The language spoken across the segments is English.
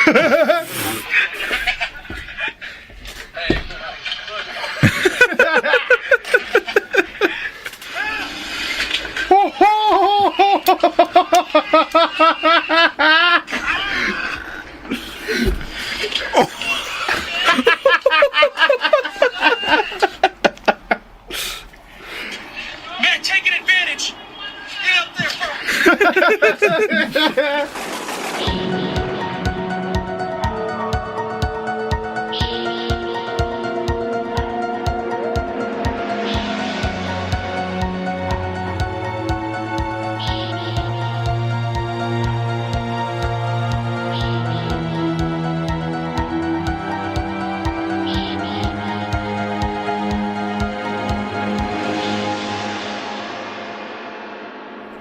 Man, taking advantage. Get up there, bro.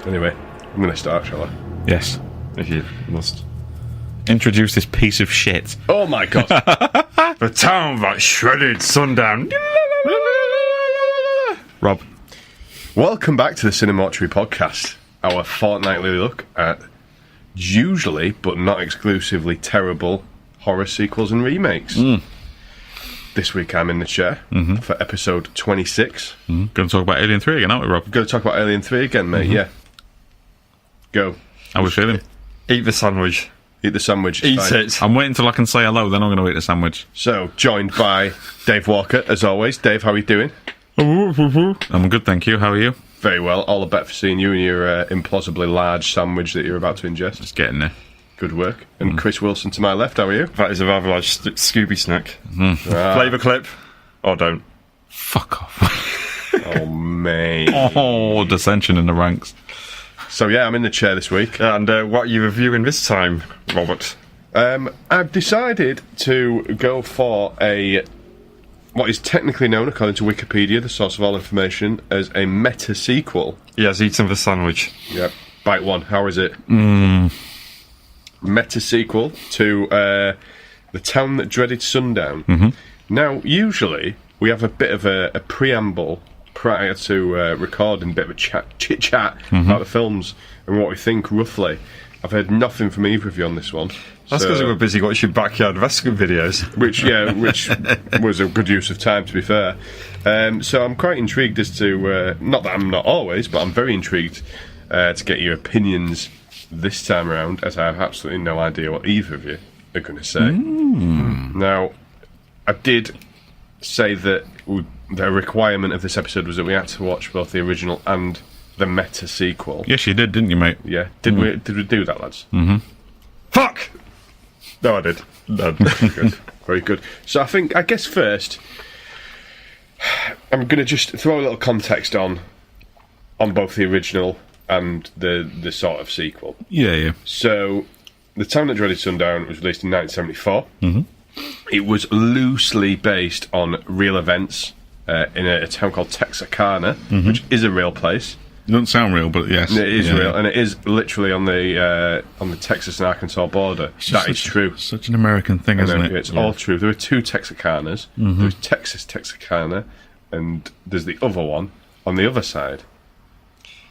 Anyway, I'm going to start, shall I? Yes, if you must. Introduce this piece of shit. Oh my god. The Town That Dreaded Sundown. Rob. Welcome back to the CineMortuary podcast, our fortnightly look at usually, but not exclusively, terrible horror sequels and remakes. This week I'm in the chair for episode 26. Going to talk about Alien 3 again, aren't we, Rob? Going to talk about Alien 3 again, mate, yeah. Go. How we feeling? Eat the sandwich. Eat the sandwich. Eat fine. it. I'm waiting till I can say hello, then I'm going to eat the sandwich. So, joined by Dave Walker, as always. Dave, how are you doing? I'm good, thank you. How are you? Very well. All the better for seeing you and your implausibly large sandwich that you're about to ingest. Just getting there. Good work. And Chris Wilson to my left, how are you? That is a rather large Scooby snack. Flavour clip. Or don't. Fuck off. Oh, mate. Oh, dissension in the ranks. So, yeah, I'm in the chair this week. And what are you reviewing this time, Robert? I've decided to go for what is technically known, according to Wikipedia, the source of all information, as a meta-sequel. He has eaten the sandwich. Yep. Bite one. How is it? Meta-sequel to The Town That Dreaded Sundown. Now, usually, we have a bit of a preamble prior to recording, a bit of a chit-chat about the films and what we think, roughly. I've heard nothing from either of you on this one. That's because we were busy watching backyard rescue videos. Which was a good use of time, to be fair. So I'm quite intrigued as to, not that I'm not always, but I'm very intrigued to get your opinions this time around, as I have absolutely no idea what either of you are going to say. Now, I did say that the requirement of this episode was that we had to watch both the original and the meta sequel. Yes, you did, didn't you, mate? Yeah. Did we do that, lads? Fuck! No, I did. No. Good. Very good. So I guess first, I'm going to just throw a little context on both the original and the sort of sequel. Yeah. So, The Town That Dreaded Sundown was released in 1974. It was loosely based on real events in a town called Texarkana, which is a real place. It doesn't sound real, but yes. It is real, and it is literally on the Texas and Arkansas border. That is true. Such an American thing, isn't it? It's all true. There are two Texarkanas. There's Texas Texarkana, and there's the other one on the other side.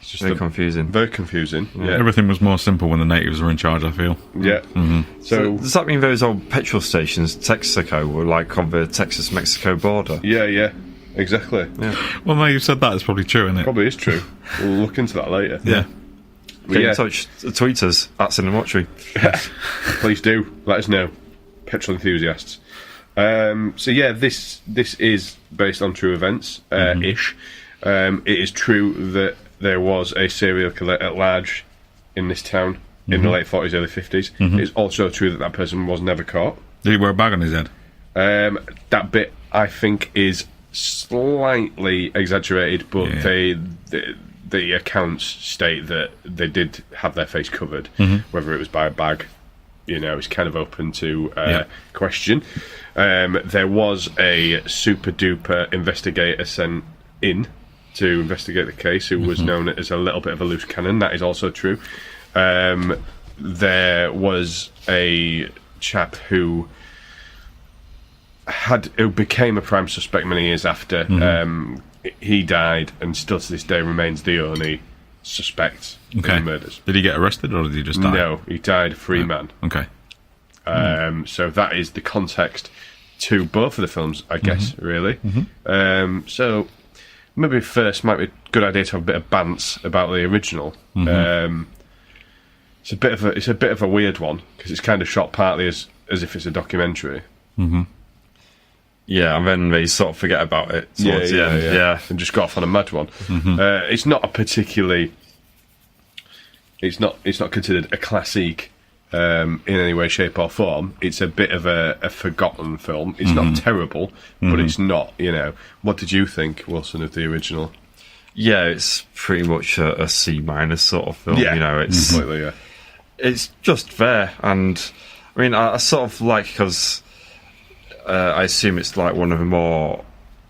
It's just very confusing. Very confusing. Yeah. Everything was more simple when the natives were in charge, I feel. Yeah. So does that mean those old petrol stations, Texaco, were like on the Texas-Mexico border? Yeah. Exactly. Yeah. Well, now you've said that, it's probably true, isn't it? Probably is true. We'll look into that later. Yeah. Get in touch. Tweet us at CineMortuary. Please do. Let us know. Petrol enthusiasts. So yeah, this is based on true events, ish. It is true that there was a serial killer at large in this town in the late 40s, early 50s. It's also true that person was never caught. Did he wear a bag on his head? That bit, I think, is slightly exaggerated, but the accounts state that they did have their face covered. Whether it was by a bag, is kind of open to question. There was a super duper investigator sent in to investigate the case, who was known as a little bit of a loose cannon. That is also true. There was a chap who became a prime suspect many years after. He died, and still to this day remains the only suspect in the murders. Did he get arrested, or did he just die? No, he died a free man. Okay. So that is the context to both of the films, I guess, really. So maybe first might be a good idea to have a bit of bants about the original. It's a bit of a weird one because it's kind of shot partly as if it's a documentary. Yeah, and then they sort of forget about it towards the end. Yeah, and just got off on a mad one. It's not a particularly. It's not considered a classic in any way, shape, or form. It's a bit of a forgotten film. It's not terrible, but it's not. What did you think, Wilson, of the original? Yeah, it's pretty much a C- sort of film. Yeah, It's completely. it's just there, and I mean, I sort of like because. I assume it's like one of the more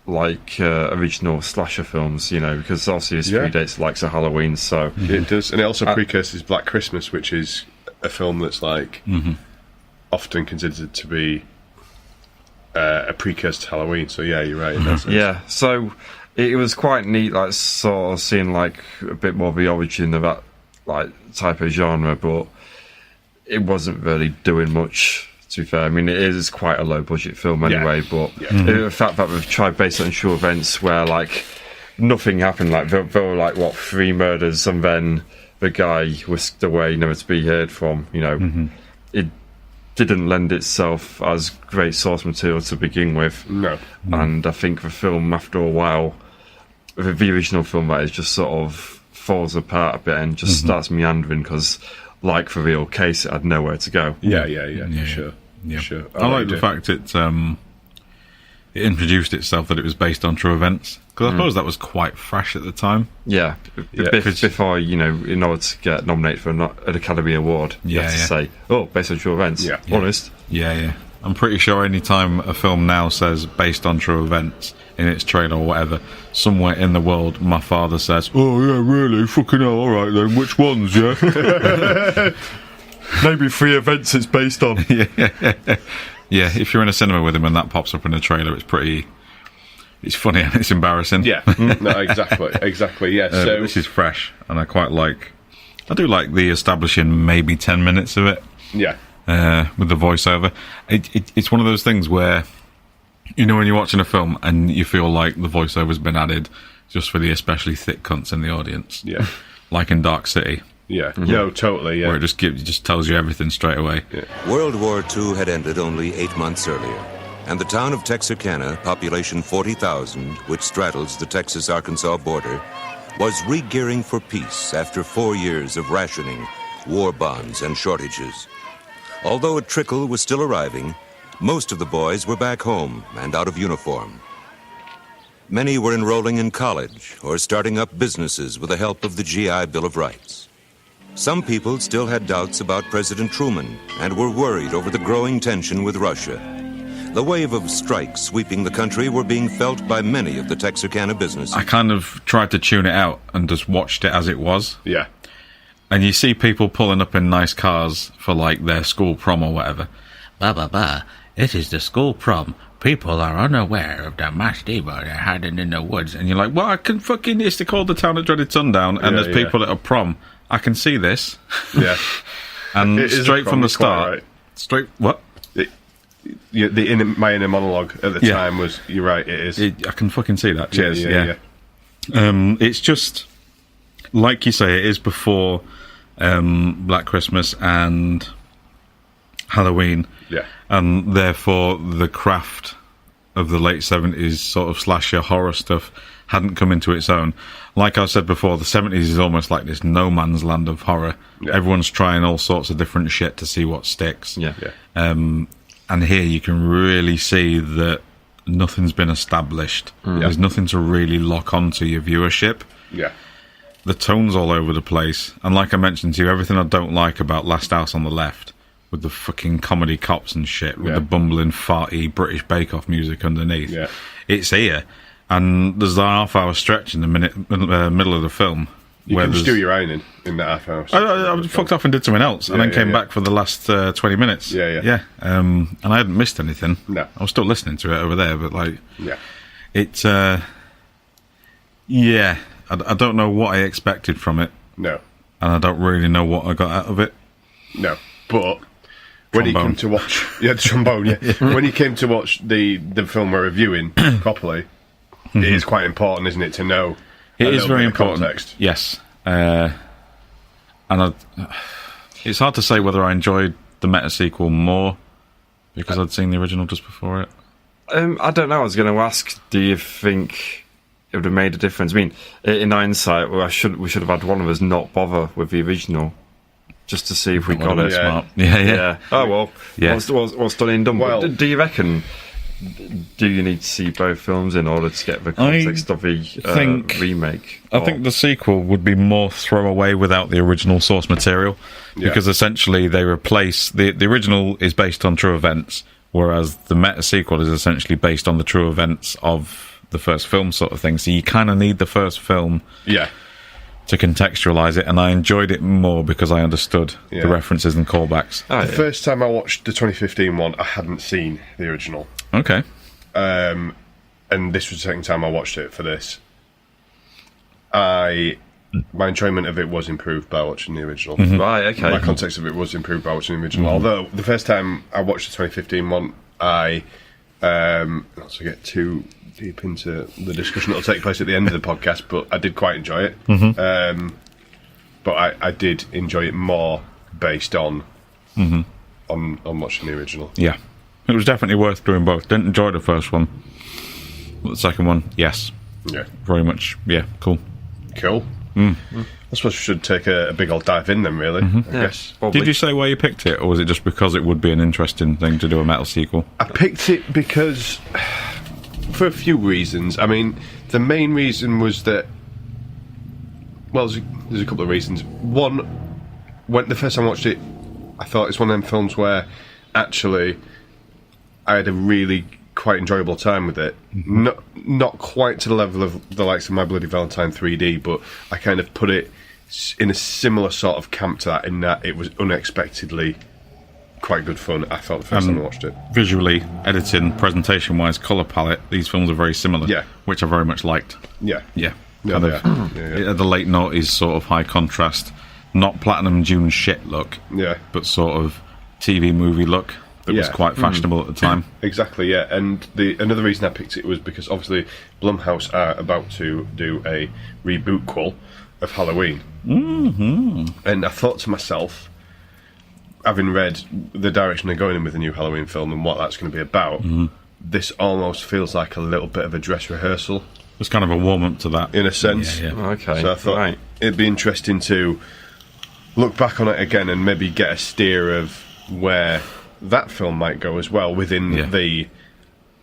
original slasher films, because obviously it's predates the likes of Halloween, so It does, and it also precurses Black Christmas, which is a film that's often considered to be a precursor to Halloween. So yeah, you're right. In that sense. yeah. So it was quite neat, like sort of seeing like a bit more of the origin of that like type of genre, but it wasn't really doing much. To be fair, I mean, it is quite a low-budget film anyway, but the fact that we've tried based on true events where, like, nothing happened, like, there were, like, 3 murders, and then the guy whisked away, never to be heard from, it didn't lend itself as great source material to begin with. No. And I think the film, after a while, the original film, that is, just sort of falls apart a bit and just starts meandering, because... like for the real case, it had nowhere to go. Yeah, sure. Yeah. Sure. I like the fact it introduced itself that it was based on true events, because I suppose that was quite fresh at the time. Yeah, before in order to get nominated for an Academy Award, you have to say, based on true events. Yeah. Honest. Yeah. I'm pretty sure any time a film now says based on true events in its trailer or whatever, somewhere in the world, my father says, "Oh yeah, really? Fucking hell! All right then, which ones? Yeah, maybe 3 events it's based on." yeah. If you're in a cinema with him and that pops up in the trailer, it's funny and it's embarrassing. Yeah, no, exactly. Yeah. So this is fresh, and I do like the establishing maybe 10 minutes of it. Yeah. With the voiceover, it's one of those things where when you're watching a film and you feel like the voiceover's been added just for the especially thick cunts in the audience. Yeah. Like in Dark City. Yeah. No, totally. Yeah. Where it just tells you everything straight away. Yeah. World War II had ended only 8 months earlier, and the town of Texarkana, population 40,000, which straddles the Texas-Arkansas border, was re-gearing for peace after 4 years of rationing, war bonds, and shortages. Although a trickle was still arriving, most of the boys were back home and out of uniform. Many were enrolling in college or starting up businesses with the help of the GI Bill of Rights. Some people still had doubts about President Truman and were worried over the growing tension with Russia. The wave of strikes sweeping the country were being felt by many of the Texarkana businesses. I kind of tried to tune it out and just watched it as it was. Yeah. And you see people pulling up in nice cars for, like, their school prom or whatever. Blah, blah, blah. It is the school prom. People are unaware of the mass demo they're hiding in the woods. And you're like, well, I can fucking... It's called the Town That Dreaded Sundown, and there's people at a prom. I can see this. Yeah. And straight from the start... Right. Straight... What? My inner monologue at the time was, you're right, it is. I can fucking see that. Cheers. Yeah. It's just... Like you say, it is before Black Christmas and Halloween. Yeah. And therefore the craft of the late 70s sort of slasher horror stuff hadn't come into its own. Like I said before, the 70s is almost like this no man's land of horror. Yeah. Everyone's trying all sorts of different shit to see what sticks. Yeah. And here you can really see that nothing's been established. There's nothing to really lock onto your viewership. Yeah. The tone's all over the place. And like I mentioned to you, everything I don't like about Last House on the Left, with the fucking comedy cops and shit, with the bumbling, farty British Bake Off music underneath. Yeah. It's here. And there's a half-hour stretch in the middle of the film. You can just do your own in that half hour. I fucked off and did something else, and then came back for the last 20 minutes. Yeah. And I hadn't missed anything. No. I was still listening to it over there, but, like... Yeah. It's, I don't know what I expected from it. No. And I don't really know what I got out of it. No. But when he Trombone. came to watch, the trombone, when he came to watch the film we're reviewing properly, it is quite important, isn't it, to know It a is little very bit of important. context. Yes. It's hard to say whether I enjoyed the meta sequel more because I'd seen the original just before it. I don't know. I was going to ask, do you think it would have made a difference? I mean, in hindsight, we should have had one of us not bother with the original, just to see if we That got would've it. been smart. Yeah. Oh well. Yeah. What's done and done. Well- Do you reckon? Do you need to see both films in order to get the context of the remake? I think the sequel would be more throwaway without the original source material, because essentially they replace the original is based on true events, whereas the meta sequel is essentially based on the true events of the first film, sort of thing. So you kind of need the first film to contextualize it, and I enjoyed it more because I understood the references and callbacks. The first time I watched the 2015 one, I hadn't seen the original. Okay. And this was the second time I watched it for this. My enjoyment of it was improved by watching the original. Right, okay. My context of it was improved by watching the original. Although the first time I watched the 2015 one, I not to get too deep into the discussion that will take place at the end of the podcast, but I did quite enjoy it. But I did enjoy it more based on watching the original. Yeah. It was definitely worth doing both. Didn't enjoy the first one. But the second one, yes. Yeah. Very much. Yeah, cool. Cool. I suppose we should take a big old dive in then, really, I guess. Probably. Did you say why you picked it, or was it just because it would be an interesting thing to do a metal sequel? I picked it because, for a few reasons. I mean, the main reason was that, well, there's a couple of reasons. One, when the first time I watched it, I thought it's one of them films where actually I had a really quite enjoyable time with it. Not quite to the level of the likes of My Bloody Valentine 3D, but I kind of put it in a similar sort of camp to that, in that it was unexpectedly quite good fun, I thought, the first time I watched it. Visually, editing, presentation-wise, colour palette, these films are very similar. Yeah. Which I very much liked. Yeah. Yeah. Yeah, Kind they of, are. Yeah. The late noughties sort of high contrast, not Platinum Dune shit look, Yeah. but sort of TV movie look that was Yeah. quite fashionable at the time. Exactly, yeah. And another reason I picked it was because obviously Blumhouse are about to do a reboot of Halloween. And I thought to myself, having read the direction they're going in with the new Halloween film and what that's going to be about, this almost feels like a little bit of a dress rehearsal, It was kind of a warm-up to that. in a sense. Yeah, yeah. Okay. So I thought right. it'd be interesting to look back on it again and maybe get a steer of where that film might go as well within the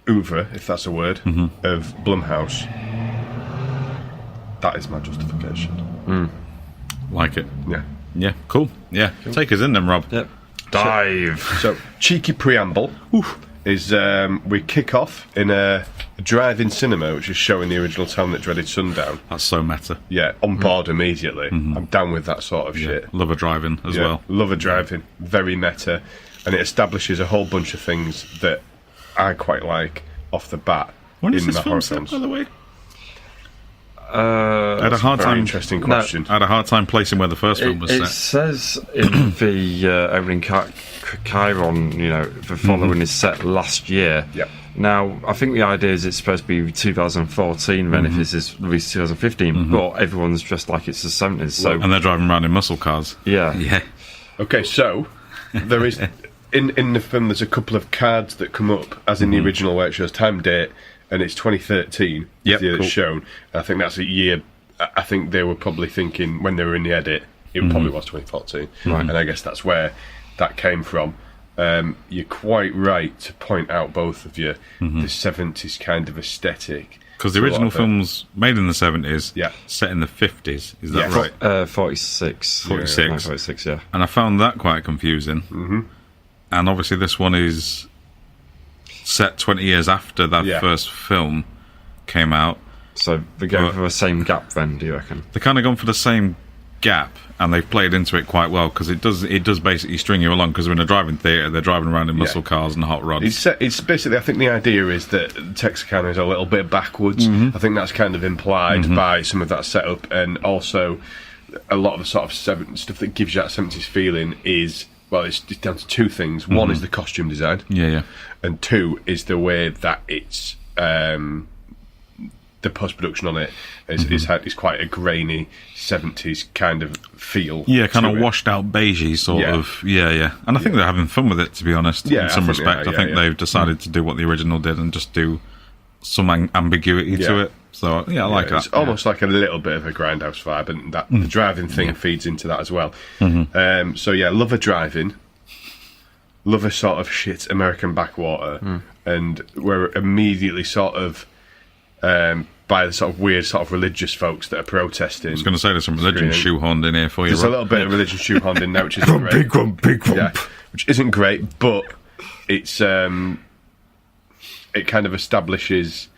oeuvre, if that's a word, of Blumhouse. That is my justification. Like it. Yeah. Yeah, cool. Yeah, take us in then, Rob. Yep. Dive. So, cheeky preamble is we kick off in a drive-in cinema, which is showing the original Town That Dreaded Sundown. That's so meta. Yeah, on board immediately. I'm down with that sort of shit. Love a driving as Yeah, well. love a driving, very meta, and it establishes a whole bunch of things that I quite like off the bat When is in this the film horror set, films. by the way? Uh, I had a hard Very time. interesting question. I had a hard time placing where the first film was It set. says in the opening Chiron, the following is set last year. Yep. Now, I think the idea is it's supposed to be 2014, then if this is released 2015, but everyone's dressed like it's the 70s, so And they're driving around in muscle cars. yeah. Yeah. Okay, so there is in the film. There's a couple of cards that come up, as in the original, where it shows time, date, and it's 2013. Yep, the year cool. that's shown. I think that's a year. I think they were probably thinking when they were in the edit, it probably was 2014, and I guess that's where that came from. You're quite right to point out, both of you, the 70s kind of aesthetic. Because the to a lot original of it. film's made in the 70s, Yeah. set in the 50s. Is that Yeah. right? 46. 46. No, 46, yeah. And I found that quite confusing. And obviously this one is set 20 years after that Yeah. first film came out. So they're going But- for the same gap then, do you reckon? They've kind of gone for the same gap, and they've played into it quite well, because it does basically string you along, because we're in a driving theatre, they're driving around in muscle cars and hot rods. It's basically, I think the idea is that Texarkana is a little bit backwards. I think that's kind of implied by some of that setup, and also a lot of the sort of stuff that gives you that 70s feeling is well, it's down to two things. One is the costume design. Yeah. And two is the way that it's the post-production on it is quite a grainy 70s kind of feel. Yeah, kind of to it. washed out beigey sort of. Yeah. And I think they're having fun with it, to be honest, Yeah, in some I think they respect. are, I think they've decided to do what the original did and just do some ambiguity to it. So, yeah, I like that. It's almost like a little bit of a grindhouse vibe, and that the driving thing feeds into that as well. So, yeah, love a driving. Love a sort of shit American backwater. And we're immediately sort of... by the sort of weird sort of religious folks that are protesting. I was going to say there's some religion shoehorned in here for you. There's a little bit of religion shoehorned in now, which isn't great. Big one, big one. Yeah, which isn't great, but it's it kind of establishes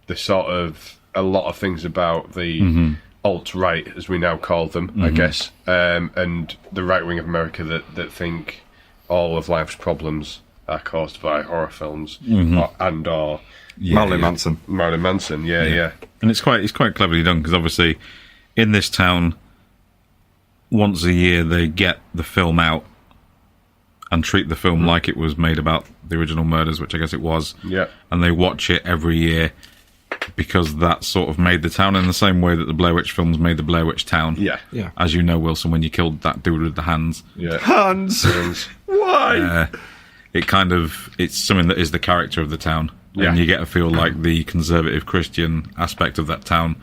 the sort of a lot of things about the alt-right, as we now call them, I guess, and the right wing of America that think all of life's problems are caused by horror films or Marilyn Manson. Marilyn Manson, yeah. And it's quite cleverly done, because obviously in this town, once a year they get the film out and treat the film like it was made about the original murders, which I guess it was. Yeah. And they watch it every year because that sort of made the town, in the same way that the Blair Witch films made the Blair Witch town. Yeah. As you know, Wilson, when you killed that dude with the hands. Yeah. Hans! Why? It's something that is the character of the town. Yeah. And you get a feel like the conservative Christian aspect of that town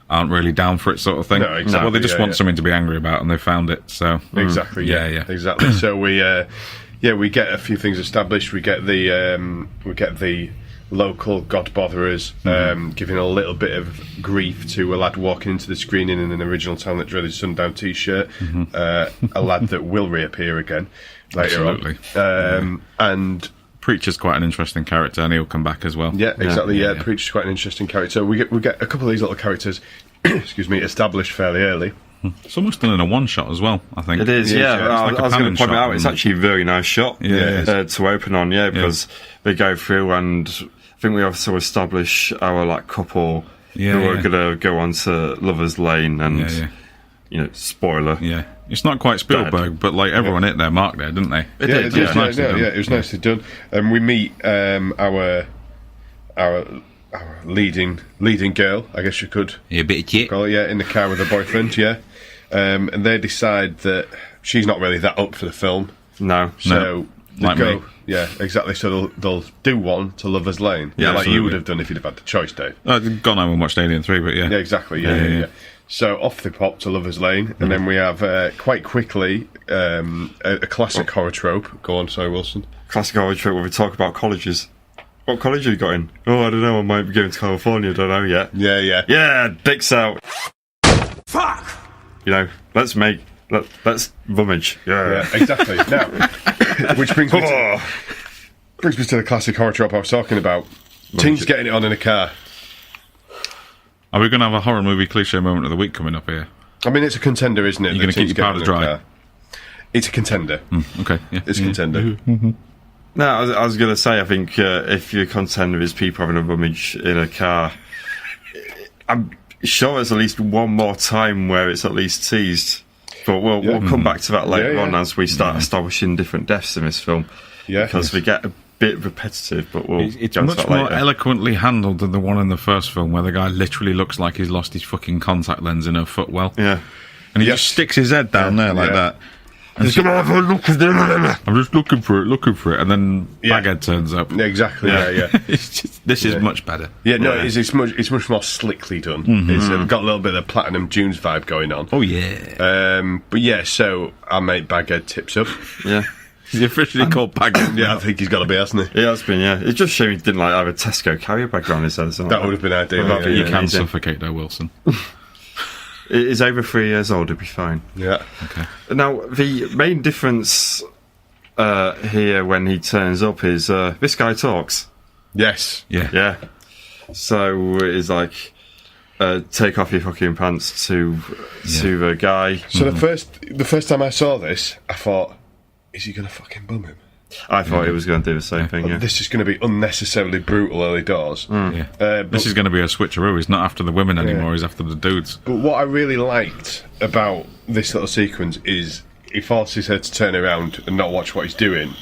aren't really down for it, sort of thing. No, exactly, Well, they just want something to be angry about, and they found it. So Exactly. Yeah. Exactly. So we get a few things established. We get the local god botherers giving a little bit of grief to a lad walking into the screening in an original Town That Dreaded Sundown t-shirt. A lad that will reappear again later on. And Preacher's quite an interesting character, and he'll come back as well. yeah, exactly. Yeah, Preacher's quite an interesting character. So we get a couple of these little characters, established fairly early. It's almost done in a one-shot as well, I think. It is, yeah. It's like I was a going to point Panon it out. shot. It's actually a very nice shot to open on, because they go through, and I think we also establish our couple who are going to go on to Lover's Lane, and spoiler. Yeah, it's not quite Spielberg, but everyone hit their mark there, didn't they? It was nicely done. And we meet our leading girl, I guess you could Yeah, a bit of shit. call it, in the car with her boyfriend, and they decide that she's not really that up for the film, No. so they like go. me. Yeah, exactly. So they'll do one to Lover's Lane, like absolutely. you would have done if you'd have had the choice, Dave. I've gone home and watched Alien 3, but Yeah, exactly. Yeah. So off they pop to Lover's Lane, and then we have quite quickly a classic horror trope. Go on, sorry, Wilson. Classic horror trope where we talk about colleges. What college have you got in? Oh, I don't know. I might be going to California. I don't know yet. Yeah. Yeah, dicks out. Fuck! Let's rummage. Yeah, exactly. Now, which brings me to the classic horror trope I was talking about. Teens getting it on in a car. Are we going to have a horror movie cliche moment of the week coming up here? I mean, it's a contender, isn't it? You're going to keep your powder dry? It's a contender. Okay, yeah. It's a contender. No, I was going to say, I think if your contender is people having a rummage in a car, I'm sure there's at least one more time where it's at least teased. But we'll come back to that later on as we start establishing different deaths in this film. Yeah. Because we get a bit repetitive, but we'll It's go to much that more later. eloquently handled than the one in the first film, where the guy literally looks like he's lost his fucking contact lens in a footwell. Yeah. And he just sticks his head down there like that. And He's gonna have a look at it. I'm just looking for it, and then Baghead turns up. Exactly. Yeah. It's just, this is much better. Yeah, no, it's much more slickly done. It's got a little bit of the Platinum Dunes vibe going on. Oh yeah. But yeah, so our mate Baghead tips up. Yeah. He's officially called Baghead. Yeah, I think he's got to be, hasn't he? It has been, yeah. It's just a shame he didn't have a Tesco carrier bag on his head or something. That would have been ideal. That'd be You Yeah. can amazing. suffocate though, Wilson. He's over 3 years old, he'll be fine. Yeah. Okay. Now, the main difference here when he turns up is this guy talks. Yes. Yeah. Yeah. So it's like, take off your fucking pants to the guy. So the first time I saw this, I thought, is he going to fucking bum him? I thought he was going to do the same thing, yeah. This is going to be unnecessarily brutal early doors. Yeah. But This is going to be a switcheroo. He's not after the women anymore. He's after the dudes. what I really liked about this little sequence is he forces her to turn around and not watch what he's doing.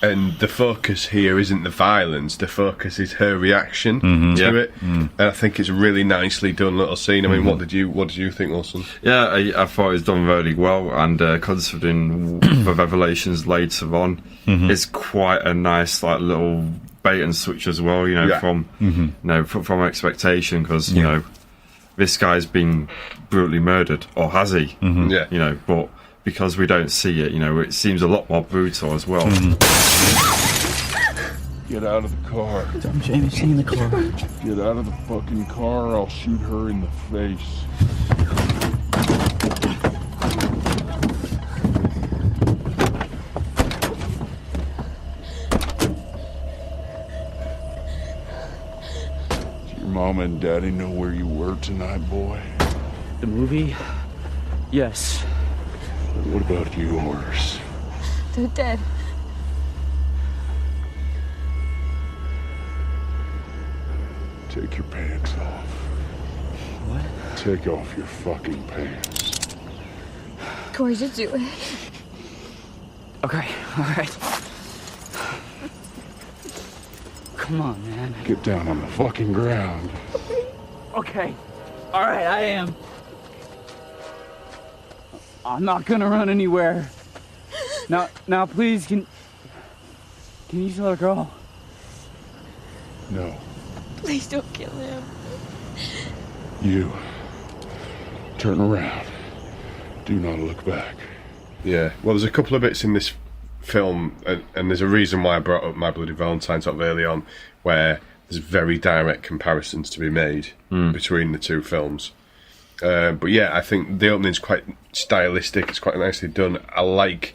And the focus here isn't the violence, the focus is her reaction to it. And I think it's a really nicely done little scene. I mean, what did you think, Wilson? Yeah, I thought it was done really well, and considering the revelations later on, it's quite a nice like little bait and switch as well. You know, from expectation, because you know this guy's been brutally murdered, or has he? Yeah, you know, but because we don't see it, you know, it seems a lot more brutal as well. Get out of the car. I'm Jameson in the car. Get out of the fucking car, or I'll shoot her in the face. Does your mom and daddy know where you were tonight, boy? The movie? Yes. What about yours? They're dead. Take your pants off. What? Take off your fucking pants. Corey, just do it. Okay, alright. Come on, man. Get down on the fucking ground. Okay. Alright, I am. I'm not gonna run anywhere. Now, please, can you just let her go? No. Please don't kill him. You. Turn around. Do not look back. Yeah. Well, there's a couple of bits in this film, and there's a reason why I brought up My Bloody Valentine sort of early on, where there's very direct comparisons to be made between the two films. But yeah, I think the opening's quite stylistic. It's quite nicely done. I like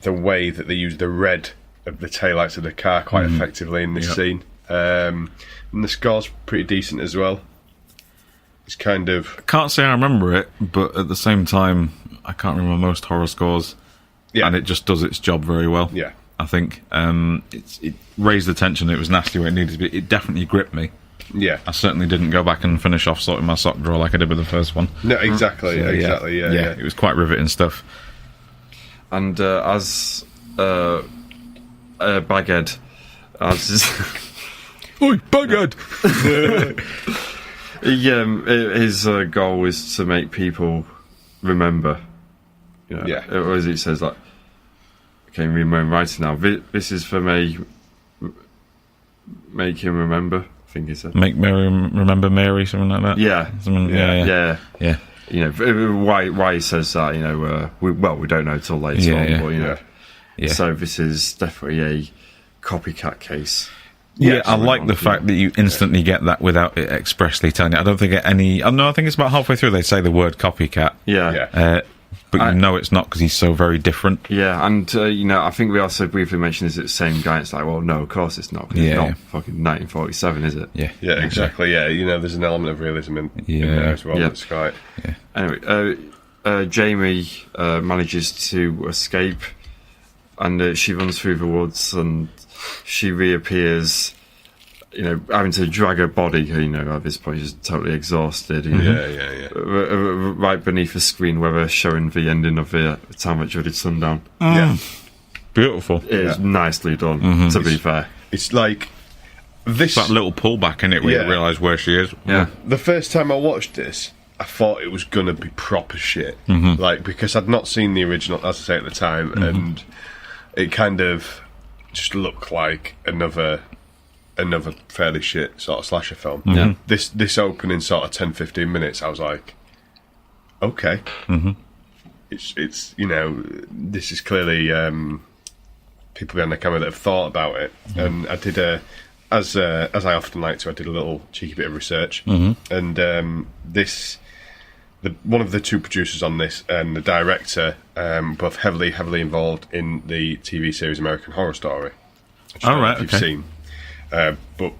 the way that they use the red of the taillights of the car quite effectively in this scene. And the score's pretty decent as well. It's kind of... I can't say I remember it, but at the same time, I can't remember most horror scores. Yeah. And it just does its job very well. Yeah. I think it raised the tension. It was nasty where it needed to be. It definitely gripped me. Yeah. I certainly didn't go back and finish off sorting my sock drawer like I did with the first one. No, exactly. So, exactly. Yeah. It was quite riveting stuff. And as Baghead, as Oi, Baghead! his goal is to make people remember. You know, Yeah. Or as he says, like, I can't remember writing now. This is for me. Make him remember. I think he said. Make Mary remember Mary, something like that. Yeah. Something, yeah. You know why he says that. You know, we don't know till later on. But, you know, so this is definitely a copycat case. Yeah, I like the fact that you instantly get that without it expressly telling you. I don't think any... no, I think it's about halfway through they say the word copycat. Yeah. But you know it's not because he's so very different. Yeah, and, you know, I think we also briefly mentioned, is it the same guy? It's like, well, no, of course it's not. 'Cause it's not fucking 1947, is it? Yeah. Yeah, exactly. Yeah, you know, there's an element of realism in there as well. Yeah. That's right. Yeah. Anyway, Jamie manages to escape, and she runs through the woods, and she reappears, you know, having to drag her body, you know, at this point she's totally exhausted. You know, Yeah. right beneath the screen where they're showing the ending of the Town That Dreaded Sundown. Yeah. Beautiful. It is nicely done, to be fair. It's like this... That little pullback in it where you realise where she is. Yeah. The first time I watched this, I thought it was going to be proper shit. Like, because I'd not seen the original, as I say, at the time, and it kind of just looked like another fairly shit sort of slasher film. Yeah. This opening sort of 10-15 minutes, I was like, okay. It's you know, this is clearly people behind the camera that have thought about it. And I did as I often like to, I did a little cheeky bit of research. And one of the two producers on this and the director, both heavily involved in the TV series American Horror Story. You've seen. But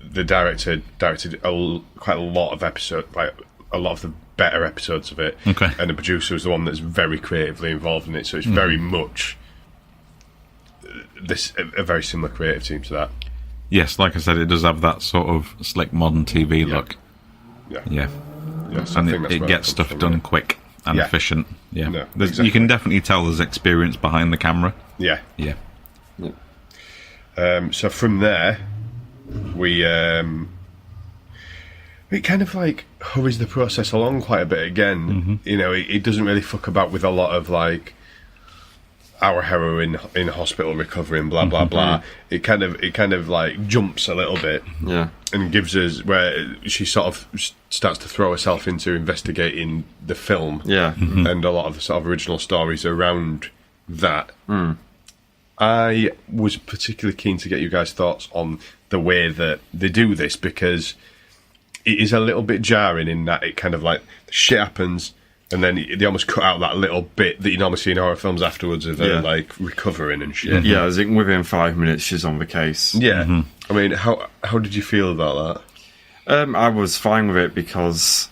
the director directed quite a lot of episodes, like a lot of the better episodes of it. Okay. And the producer was the one that's very creatively involved in it, so it's very much a very similar creative team to that. Yes, like I said, it does have that sort of slick modern TV look. Yeah. Yeah. Yes, And I think that's it where gets that comes stuff from, done yeah. quick. and Yeah. efficient. Yeah, No, You can definitely tell there's experience behind the camera. Yeah. Yeah. So from there, it kind of like hurries the process along quite a bit again. You know, it doesn't really fuck about with a lot of like our heroine in hospital recovering, blah blah blah. It kind of like jumps a little bit, and gives us where she sort of starts to throw herself into investigating the film, and a lot of the sort of original stories around that. I was particularly keen to get you guys' thoughts on the way that they do this, because it is a little bit jarring in that it kind of like shit happens and then they almost cut out that little bit that you normally see in horror films afterwards of her like recovering and shit. Yeah, I think within 5 minutes she's on the case. Yeah. I mean, how did you feel about that? I was fine with it because,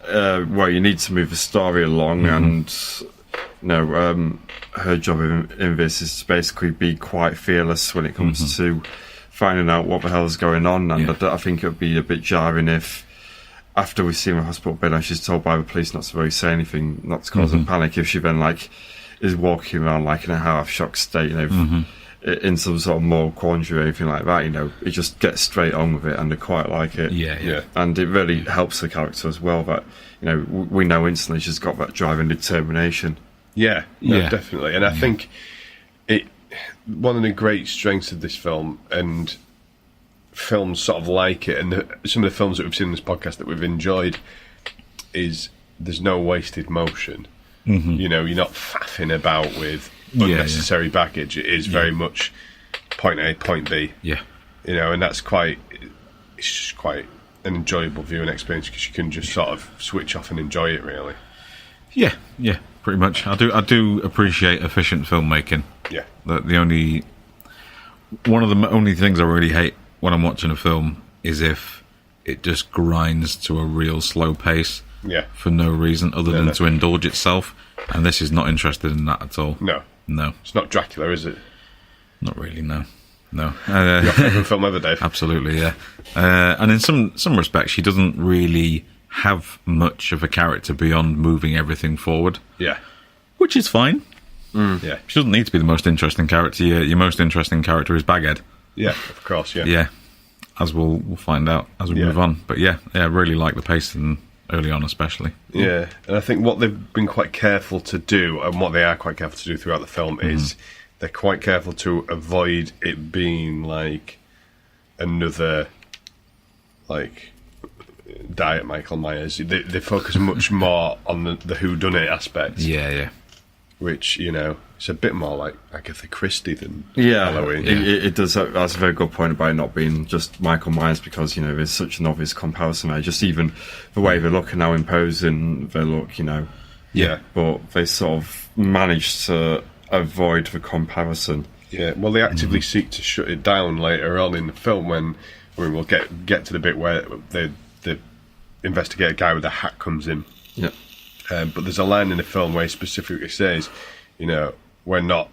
well, you need to move the story along, and her job in this is to basically be quite fearless when it comes to finding out what the hell is going on. And I think it would be a bit jarring if, after we've seen the hospital bed and she's told by the police not to really say anything, not to cause a panic, if she then like is walking around like in a half-shocked state, in some sort of moral quandary or anything like that, it just gets straight on with it, and I quite like it. Yeah. And it really helps the character as well that, we know instantly she's got that drive and determination. Yeah, definitely. And I think one of the great strengths of this film, and films sort of like it, and some of the films that we've seen in this podcast that we've enjoyed, is there's no wasted motion. You're not faffing about with unnecessary baggage. It is very much point A, point B. Yeah. And that's it's just quite an enjoyable viewing experience, because you can just sort of switch off and enjoy it, really. Yeah, pretty much. I do appreciate efficient filmmaking. Yeah. One of the only things I really hate when I'm watching a film is if it just grinds to a real slow pace. Yeah. For no reason other than to indulge itself, and this is not interested in that at all. No. It's not Dracula, is it? Not really. No. Your favourite film ever, Dave? Absolutely, yeah. And in some respects, she doesn't really have much of a character beyond moving everything forward. Yeah. Which is fine. Yeah. She doesn't need to be the most interesting character. Your most interesting character is Baghead. Yeah, of course, yeah. Yeah. As we'll find out as we move on. But yeah, I really like the pacing early on, especially. Yeah, and I think what they've been quite careful to do, and what they are quite careful to do throughout the film, is they're quite careful to avoid it being like another like Diet Michael Myers. They focus much more on the whodunit aspect. Yeah. Which, it's a bit more like Agatha Christie than Yeah, Halloween. It does. That's a very good point about it not being just Michael Myers, because there's such an obvious comparison there. Just even the way they look and how imposing they look, Yeah, but they sort of managed to avoid the comparison. Yeah, well, they actively seek to shut it down later on in the film when we'll get to the bit where the investigator guy with the hat comes in. Yeah. But there's a line in the film where he specifically says, we're not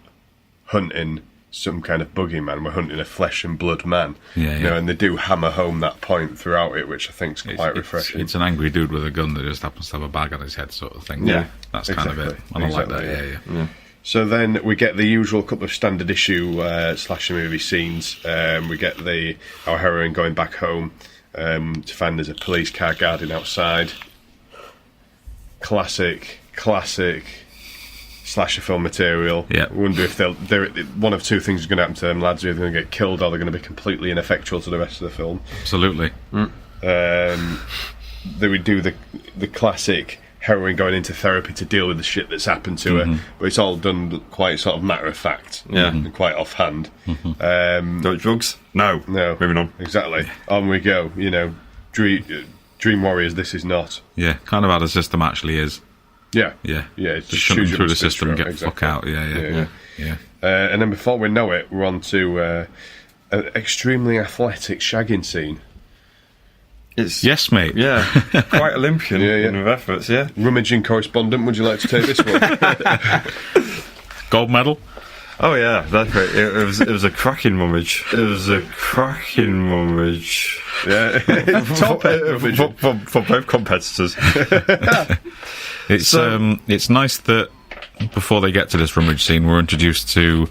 hunting some kind of boogeyman, we're hunting a flesh and blood man. Yeah. And they do hammer home that point throughout it, which I think is quite refreshing. It's an angry dude with a gun that just happens to have a bag on his head, sort of thing. Yeah, that's kind of it. I don't like that. Yeah. So then we get the usual couple of standard issue slasher movie scenes. We get our heroine going back home to find there's a police car guarding outside. Classic slasher film material. Yeah. I wonder if they're one of two things is going to happen to them lads. They're either going to get killed or they're going to be completely ineffectual to the rest of the film. Absolutely. They would do the classic heroine going into therapy to deal with the shit that's happened to her, but it's all done quite sort of matter of fact, and quite offhand. Don't drugs? No. Moving on. Exactly. On we go. Dream Warriors. This is not. Yeah, kind of how the system actually is. Yeah. Just shut them through the system and get the fuck out. Yeah. And then before we know it, we're on to an extremely athletic shagging scene. Yes, mate. Yeah, quite Olympian in her efforts. Yeah. Rummaging correspondent, would you like to take this one? Gold medal. Oh yeah, that's great. It was a cracking rummage. Yeah, top end rummage for both competitors. It's nice that before they get to this rummage scene, we're introduced to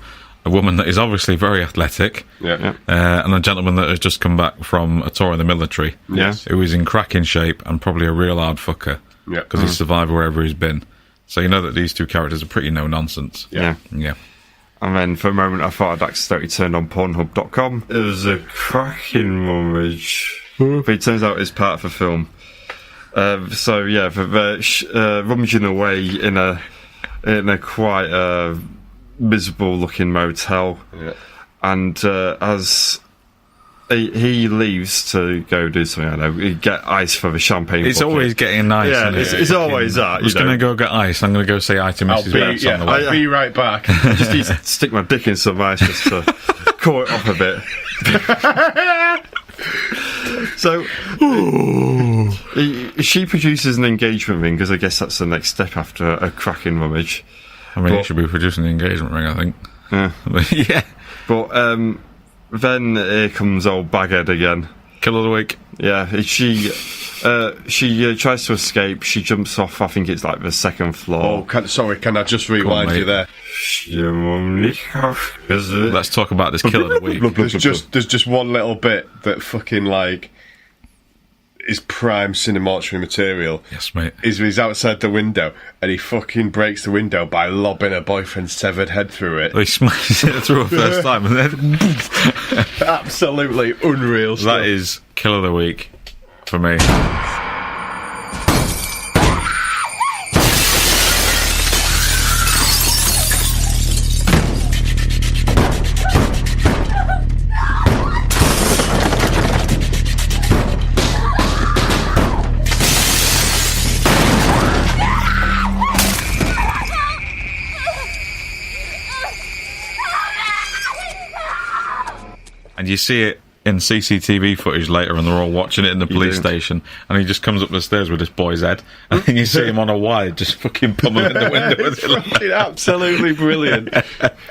a woman that is obviously very athletic, and a gentleman that has just come back from a tour in the military, who is in cracking shape and probably a real hard fucker, because he's survived wherever he's been. So you know that these two characters are pretty no-nonsense. Yeah. And then for a moment I thought I'd accidentally turned on Pornhub.com. It was a cracking rummage. But it turns out it's part of the film. So yeah, they're rummaging away in a quite miserable looking motel. And as he leaves to go do something, I don't know, he get ice for the champagne It's bucket. always getting ice. Yeah, it's always that. I'm just going to go get ice. I'm going to go say hi to Mrs. Betts on the way. I'll be right back. I just need to stick my dick in some ice just to cool it off a bit. So she produces an engagement ring, because I guess that's the next step after a cracking rummage. I mean, he should be producing the engagement ring, I think. Yeah. But then here comes old Baghead again. Kill of the week. Yeah, she tries to escape. She jumps off, I think it's like the second floor. Can I just rewind you there? Let's talk about this kill of the week. There's just one little bit that fucking, like, is prime CineMortuary material. Yes, mate. He's outside the window and he fucking breaks the window by lobbing her boyfriend's severed head through it. He smashes it through a first time and then absolutely unreal stuff. That is kill of the week for me. And you see it in CCTV footage later, and they're all watching it in the police station, and he just comes up the stairs with this boy's head, and then you see him on a wire just fucking pummeling the window with it. Fucking absolutely brilliant.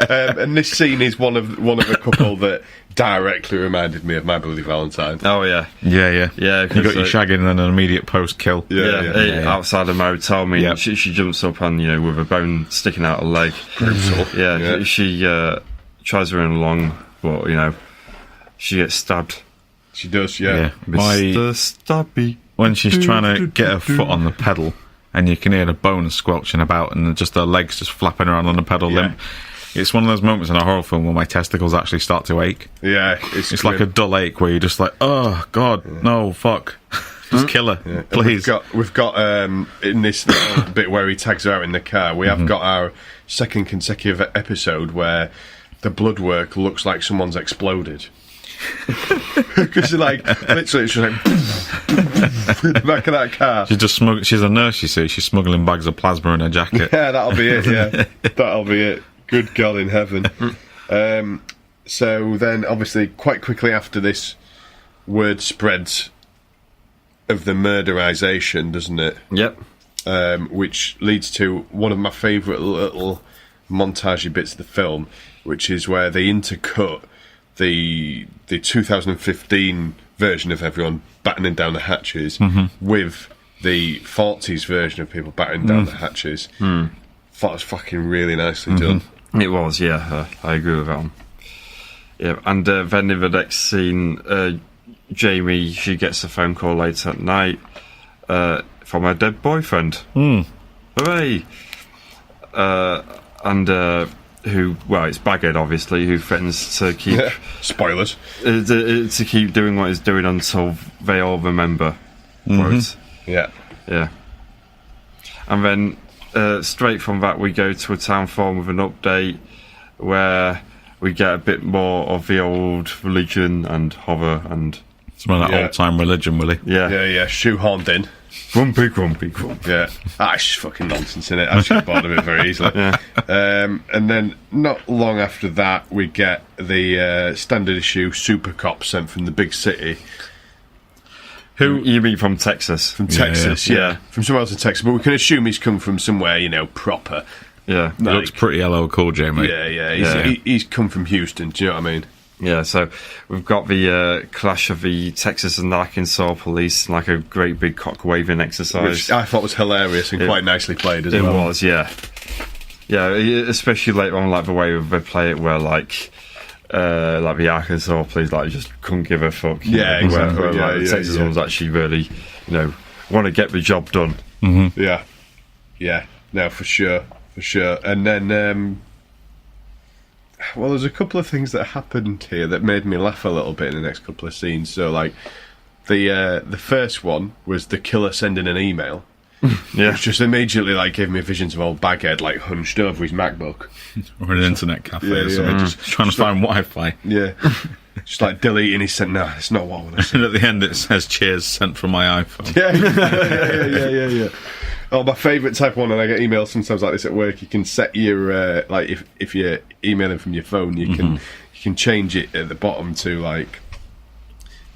And this scene is one of a couple that directly reminded me of My Bloody Valentine. Oh yeah. Yeah. You got your shagging and then an immediate post kill. Yeah. Outside a motel, I mean, she jumps up and, with a bone sticking out her leg. Brutal. She tries to run along, but she gets stabbed. She does, Mr. Stabby. When she's trying to get her foot on the pedal, and you can hear the bones squelching about, and just her legs just flapping around on the pedal limp. It's one of those moments in a horror film where my testicles actually start to ache. Yeah, it's like a dull ache where you're just like, oh god, no, fuck, just kill her, please. We've got in this little bit where he tags her out in the car. We have got our second consecutive episode where the blood work looks like someone's exploded. Because literally it's just like in the back of that car. She's a nurse, you see. She's smuggling bags of plasma in her jacket. Yeah, that'll be it. Yeah, that'll be it. Good God in heaven. So then, obviously, quite quickly after this, word spreads of the murderization, doesn't it? Yep. Which leads to one of my favourite little montagey bits of the film, which is where they intercut the 2015 version of everyone battening down the hatches with the 40s version of people battening down the hatches. Thought it was fucking really nicely done. It was, I agree with that one. Yeah, and then in the next scene, Jamie, she gets a phone call late at night from her dead boyfriend. Hooray! It's Baghead, obviously, who threatens to keep... Spoilers. To keep doing what he's doing until they all remember. Quotes. Yeah. And then, straight from that, we go to a town forum with an update where we get a bit more of the old religion and horror and... Some of that old-time religion, Willie. Yeah, shoehorned in. Grumpy. Yeah. It's just fucking nonsense, innit? I just get bored of it very easily. And then, not long after that, we get the standard issue Super Cop sent from the big city. Who you mean from Texas? From Texas, yeah. From somewhere else in Texas. But we can assume he's come from somewhere, proper. Yeah. He looks pretty LL Cool J, mate. Yeah. He's come from Houston, do you know what I mean? Yeah, so we've got the clash of the Texas and Arkansas police, like a great big cock waving exercise. Which I thought was hilarious and quite nicely played as well. It was, yeah. Yeah, especially later on, like the way they play it, where like the Arkansas police like just couldn't give a fuck. Yeah, exactly. Where, like, the Texas ones actually really, want to get the job done. Mm-hmm. Yeah. No, for sure. And then, well, there's a couple of things that happened here that made me laugh a little bit in the next couple of scenes. So, like, the first one was the killer sending an email. Yeah, which just immediately like gave me visions of old Baghead like hunched over his MacBook or an internet cafe or something, just trying to find Wi-Fi. Yeah, just like deleting his sent. No, it's not what I want to say. And at the end it says "Cheers, sent from my iPhone." Yeah. Oh, my favourite type of one, and I get emails sometimes like this at work. You can set your like if you're emailing from your phone, you can change it at the bottom to like.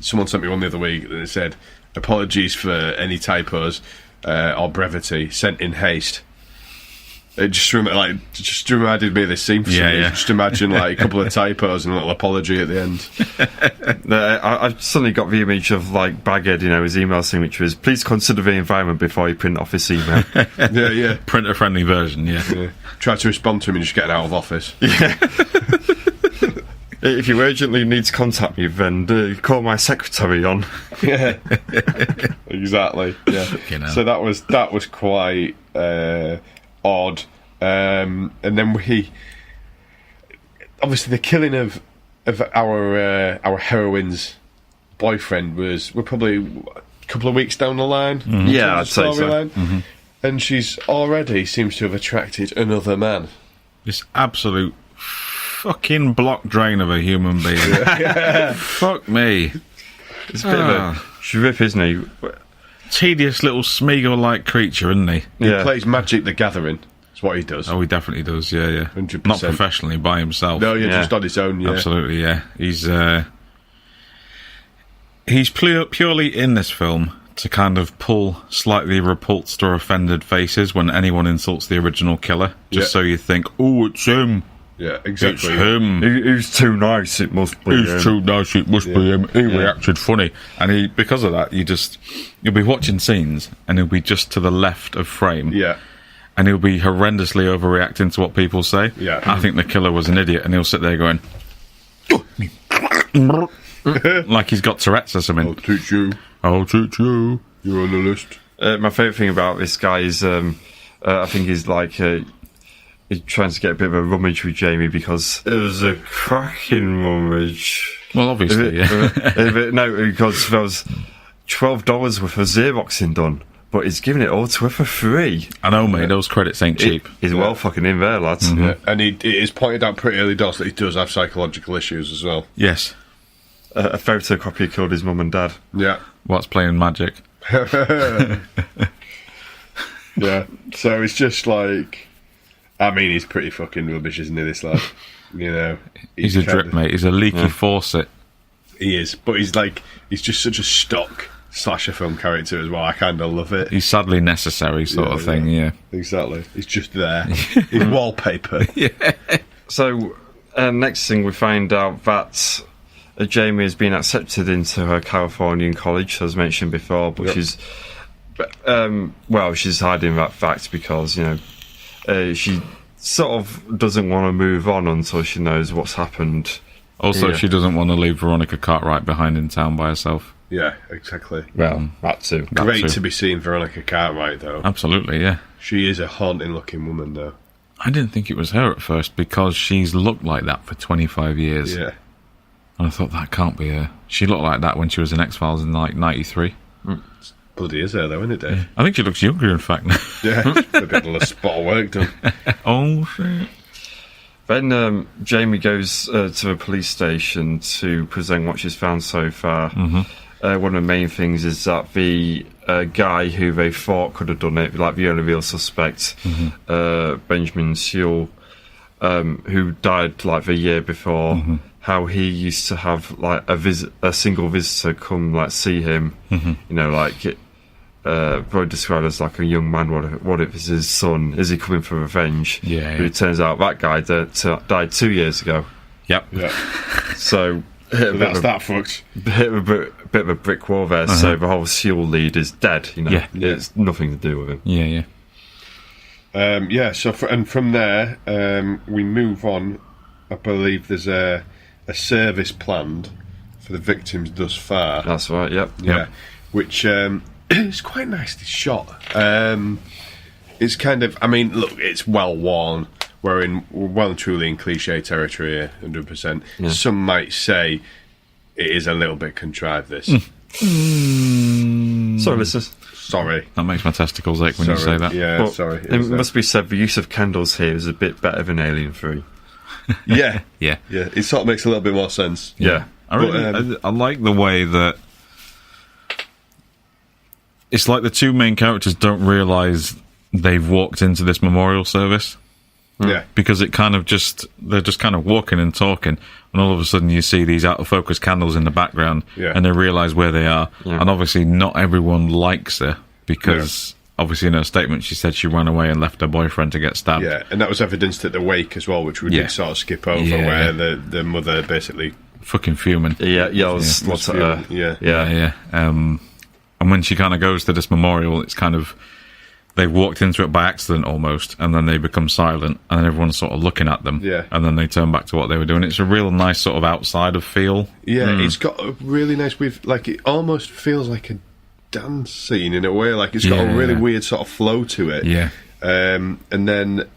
Someone sent me one the other week that said, "Apologies for any typos." Or brevity, sent in haste. It just reminded me of this scene for some reason. Just imagine like a couple of typos and a little apology at the end. I suddenly got the image of like Baghead, his email signature is "Please consider the environment before you print off this email." Yeah. Printer-friendly version, yeah. Try to respond to him and just getting out of office. Yeah. If you urgently need to contact me, then call my secretary on. Yeah, exactly. Yeah. So that was quite odd. And then obviously the killing of our heroine's boyfriend we're probably a couple of weeks down the line. Mm-hmm. Yeah, I'd say so. Mm-hmm. And she's already seems to have attracted another man. This absolute fucking block drain of a human being. Fuck me. It's a bit of a shrip, isn't he? Tedious little Smeagol-like creature, isn't he? He plays Magic the Gathering. That's what he does. Oh, he definitely does, yeah. 100%. Not professionally, by himself. No, just on his own, yeah. Absolutely, yeah. He's purely in this film to kind of pull slightly repulsed or offended faces when anyone insults the original killer, just so you think, oh, it's him. Yeah, exactly. It's him. He's too nice, it must be him. He's too nice, it must be him. He reacted funny. And because of that, you'll be watching scenes and he'll be just to the left of frame. Yeah. And he'll be horrendously overreacting to what people say. Yeah. I think the killer was an idiot and he'll sit there going... like he's got Tourette's or something. I'll teach you. You're on the list. My favourite thing about this guy is, I think he's like... he's trying to get a bit of a rummage with Jamie because it was a cracking rummage. Well, obviously, No, because there was $12 worth of Xeroxing done, but he's giving it all to her for free. I know, mate, those credits ain't cheap. He's well fucking in there, lads. Mm-hmm. Yeah. And it is pointed out pretty early doors that he does have psychological issues as well. Yes. A photocopy killed his mum and dad. Yeah. What's playing Magic? Yeah. So it's just like... I mean, he's pretty fucking rubbish, isn't he, this lad? He's a drip, mate. He's a leaky faucet. He is, but he's just such a stock slasher film character as well. I kind of love it. He's sadly necessary sort of thing, yeah. Exactly. He's just there. He's wallpaper. Yeah. So, next thing we find out that Jamie has been accepted into her Californian college, as mentioned before, but she's hiding that fact because, she sort of doesn't want to move on until she knows what's happened. Also, she doesn't want to leave Veronica Cartwright behind in town by herself. Yeah, exactly. Well, that too. Great to be seeing Veronica Cartwright, though. Absolutely, yeah. She is a haunting-looking woman, though. I didn't think it was her at first because she's looked like that for 25 years. Yeah. And I thought, that can't be her. She looked like that when she was in X-Files in, 93. Bloody is her, though, isn't it, Dave? Yeah. I think she looks younger, in fact. Yeah, a bit of a spot of work done. Oh, shit. Then Jamie goes to the police station to present what she's found so far. Mm-hmm. One of the main things is that the guy who they thought could have done it, like the only real suspect, Benjamin Sewell, who died like the year before, how he used to have like a single visitor come like see him, probably described as like a young man. What if it's his son? Is he coming for revenge? Yeah. But it turns out that guy died 2 years ago. Yep. Yeah. So That's that fucked. bit of a brick wall there. So the whole SEAL lead is dead. You know, Yeah. it's nothing to do with him. Yeah. So from there, we move on. I believe there's a service planned for the victims thus far. That's right. Yep. Yeah, which is quite nicely shot. It's kind of, I mean, look, it's well worn. We're well and truly in cliche territory here, 100%. Yeah. Some might say it is a little bit contrived, this. Sorry, listeners. Sorry. That makes my testicles ache when you say that. Yeah, But sorry. it must be said, the use of candles here is a bit better than Alien 3. Yeah. Yeah. Yeah, it sort of makes a little bit more sense. Yeah. I like the way that it's like the two main characters don't realise they've walked into this memorial service. Yeah. Because it kind of they're just kind of walking and talking, and all of a sudden you see these out of focus candles in the background, and they realise where they are. Yeah. And obviously not everyone likes her, because obviously in her statement she said she ran away and left her boyfriend to get stabbed. Yeah, and that was evidenced at the wake as well, which we did sort of skip over, where the mother basically... Fucking fuming. Yeah, yells lots at her. Yeah. And when she kind of goes to this memorial, it's kind of... They've walked into it by accident almost, and then they become silent, and then everyone's sort of looking at them, and then they turn back to what they were doing. It's a real nice sort of outside of feel. Yeah, it's got a really nice... it almost feels like a dance scene in a way. Like, it's got a really weird sort of flow to it. Yeah. And then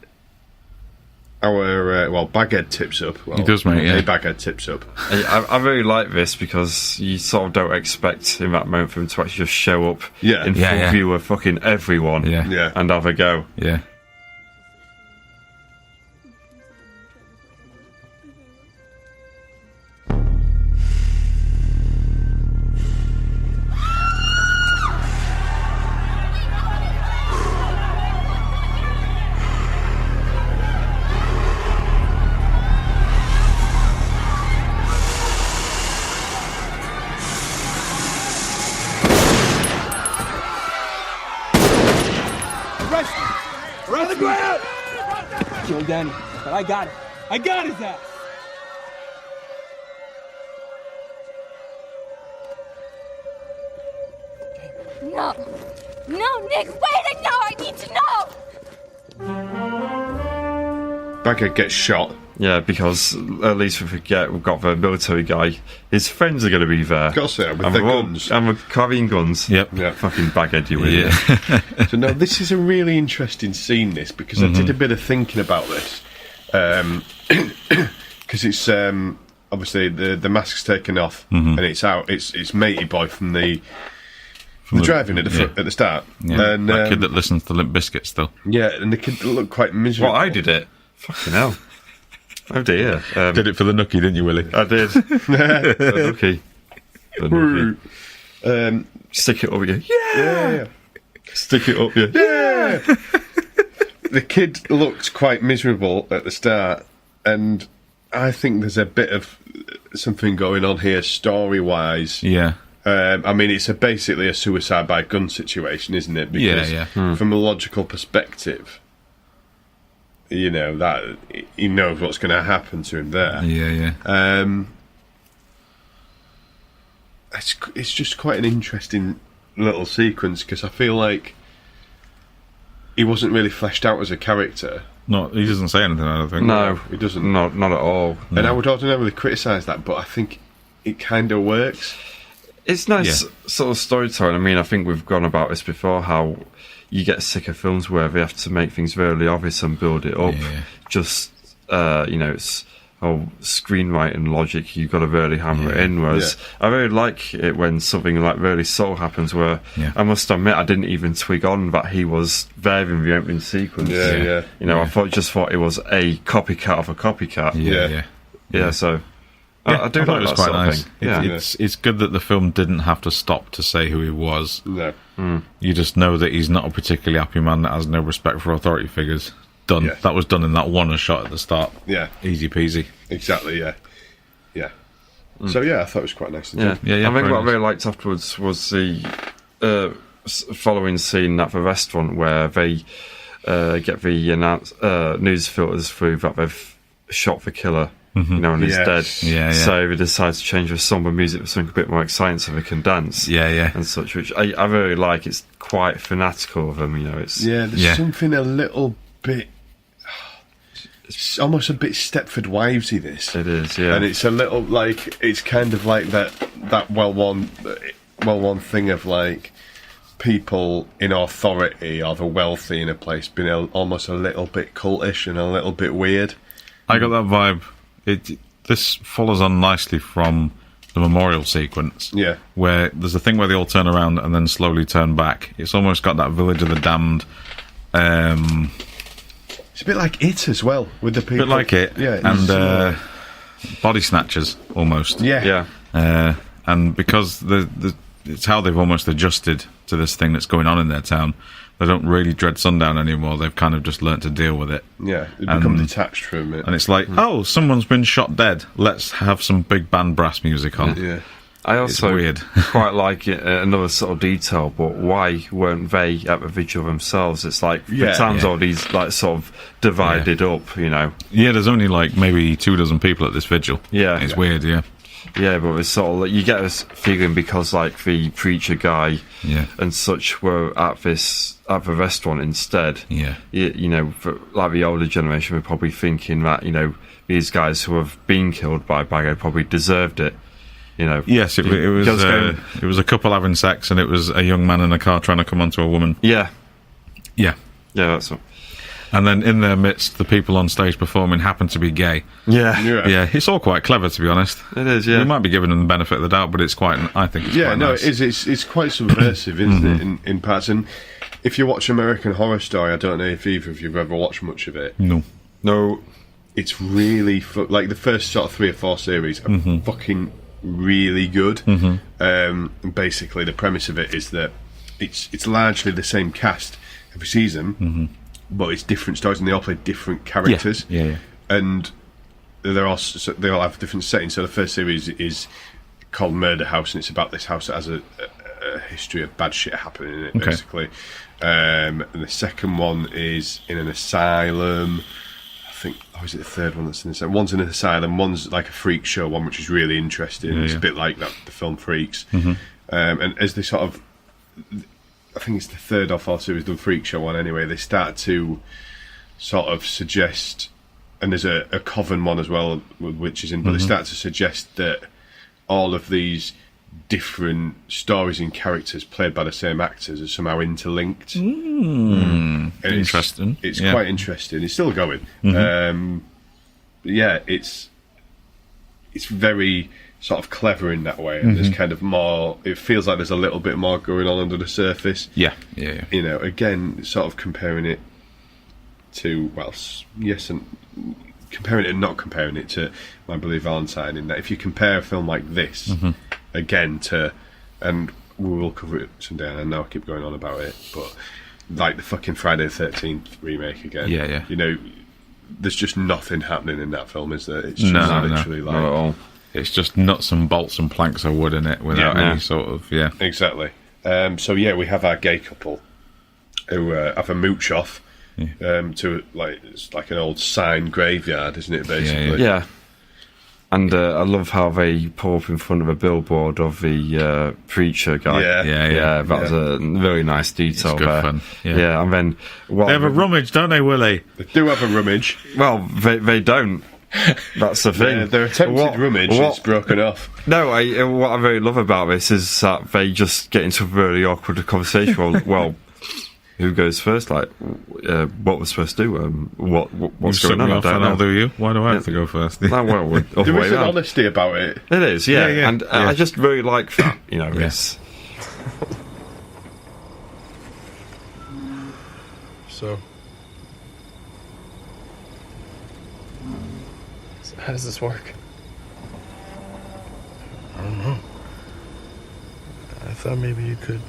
our... Baghead tips up. Well, he does, mate, yeah. Baghead tips up. I really like this because you sort of don't expect in that moment for him to actually just show up in full view of fucking everyone and have a go. Yeah. Killed Danny, but I got it. I got his ass! No. No, Nick, wait! No, I need to know! Baghead gets shot. Yeah, because at least we forget we've got the military guy. His friends are going to be there. Of course they are, with their guns. And with carrying guns. Yep. Yeah. Fucking Baghead, you idiot. So now this is a really interesting scene, this, because I did a bit of thinking about this. Because it's obviously the mask's taken off and it's out. It's Matey Boy from the driving at the front, at the start. Yeah. And that kid that listens to Limp Bizkit still. Yeah, and the kid looked quite miserable. Well, I did it. Fucking hell. Oh dear. Did it for the nookie, didn't you, Willie? I did. The nookie. Stick it up again. Yeah. Stick it up, Yeah. The kid looked quite miserable at the start, and I think there's a bit of something going on here story-wise. Yeah. I mean, it's basically a suicide by gun situation, isn't it? Because from a logical perspective, you know, that he knows what's going to happen to him there. Yeah. It's just quite an interesting little sequence, because I feel like he wasn't really fleshed out as a character. No, he doesn't say anything, I don't think. No, he doesn't. Not at all. And I would ordinarily criticise that, but I think it kind of works. It's nice sort of storytelling. I mean, I think we've gone about this before, how you get sick of films where they have to make things really obvious and build it up. Just, it's screenwriting logic, you've got to really hammer it in. Whereas I really like it when something like really subtle happens, where I must admit I didn't even twig on that he was there in the opening sequence. I thought it was a copycat of a copycat. So I do like that sort of thing. It's good that the film didn't have to stop to say who he was. No. You just know that he's not a particularly happy man that has no respect for authority figures. Done. Yeah. That was done in that one shot at the start. Yeah. Easy peasy. Exactly, yeah. So, I thought it was quite nice. I think what I really liked afterwards was the following scene at the restaurant where they get the news filters through that they've shot the killer. and he's dead. Yeah. So they decide to change the somber music for something a bit more exciting so they can dance. Yeah. And such, which I really like. It's quite fanatical of them, It's there's something a little bit. It's almost a bit Stepford Wivesy. This it is, yeah. And it's a little like it's kind of like that well-worn thing of like people in authority or the wealthy in a place being almost a little bit cultish and a little bit weird. I got that vibe. This follows on nicely from the memorial sequence. Yeah. Where there's a thing where they all turn around and then slowly turn back. It's almost got that Village of the Damned. It's a bit like It as well, with the people. A bit like It. Yeah. And Body Snatchers, almost. Yeah. And because it's how they've almost adjusted to this thing that's going on in their town. They don't really dread sundown anymore. They've kind of just learnt to deal with it. Yeah, they become detached from it. And it's like, oh, someone's been shot dead. Let's have some big band brass music on. Yeah. I also weird. quite like it, another sort of detail, but why weren't they at the vigil themselves? It's like the town's already like sort of divided up, Yeah, there's only like maybe 24 people at this vigil. Yeah. It's weird, yeah. Yeah, but it's sort of like, you get this feeling because like the preacher guy and such were at the restaurant instead. Yeah. Like the older generation were probably thinking that, these guys who have been killed by Baggo probably deserved it. Yes, it was a couple having sex, and it was a young man in a car trying to come onto a woman. Yeah, that's what. And then in their midst, the people on stage performing happen to be gay. Yeah. It's all quite clever, to be honest. It is. Yeah, we might be giving them the benefit of the doubt, but it's quite. I think it's quite nice. It is. It's quite subversive, isn't it? In parts, and if you watch American Horror Story, I don't know if either of you've ever watched much of it. No. It's really like the first sort of 3 or 4 series are fucking really good. Basically, the premise of it is that it's largely the same cast every season, but it's different stories, and they all play different characters. Yeah. And they all have different settings. So the first series is called Murder House, and it's about this house that has a history of bad shit happening in it, basically. And the second one is in an asylum. I think, is it the third one that's in this? One's in an asylum, one's like a freak show one, which is really interesting. It's a bit like that, the film Freaks. And as they sort of, I think it's the third or fourth series, the freak show one anyway, they start to sort of suggest, and there's a coven one as well, which is in, but they start to suggest that all of these different stories and characters played by the same actors are somehow interlinked. Interesting. It's quite interesting. It's still going. It's very sort of clever in that way, and there's kind of more. It feels like there's a little bit more going on under the surface. Yeah. Again, sort of comparing it to and comparing it and not comparing it to My Bloody Valentine. In that, if you compare a film like this again to, and we will cover it someday. And I know I keep going on about it, but like the fucking Friday the 13th remake again. Yeah. There's just nothing happening in that film, is there? It's just literally like. Not at all. It's just nuts and bolts and planks of wood in it without any sort of Exactly. We have our gay couple who have a mooch off to it's like an old sign graveyard, isn't it? Basically. Yeah. And I love how they pull up in front of a billboard of the preacher guy. Yeah. That's a very nice detail. It's good there. fun. Yeah, and then they have a rummage, don't they, Willie? They do have a rummage. Well, they don't. That's the thing. Their attempted rummage is broken off. No, what I really love about this is that they just get into a really awkward conversation. Well, who goes first? Like, what we're supposed to do? What's going on? I don't know. Do you? Why do I have to go first? There is an honesty about it. It is, yeah. And I just really like that. It's. So, how does this work? I don't know. I thought maybe you could,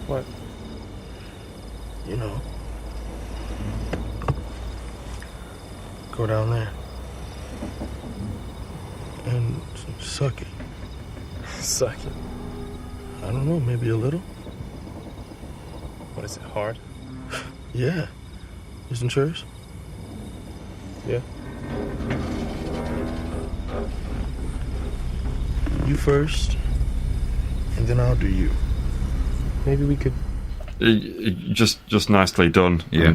What? Go down there and suck it. Suck it? I don't know, maybe a little. What is it, hard? Yeah. Isn't yours? Yeah. You first, and then I'll do you. Maybe we could. Just nicely done. Yeah.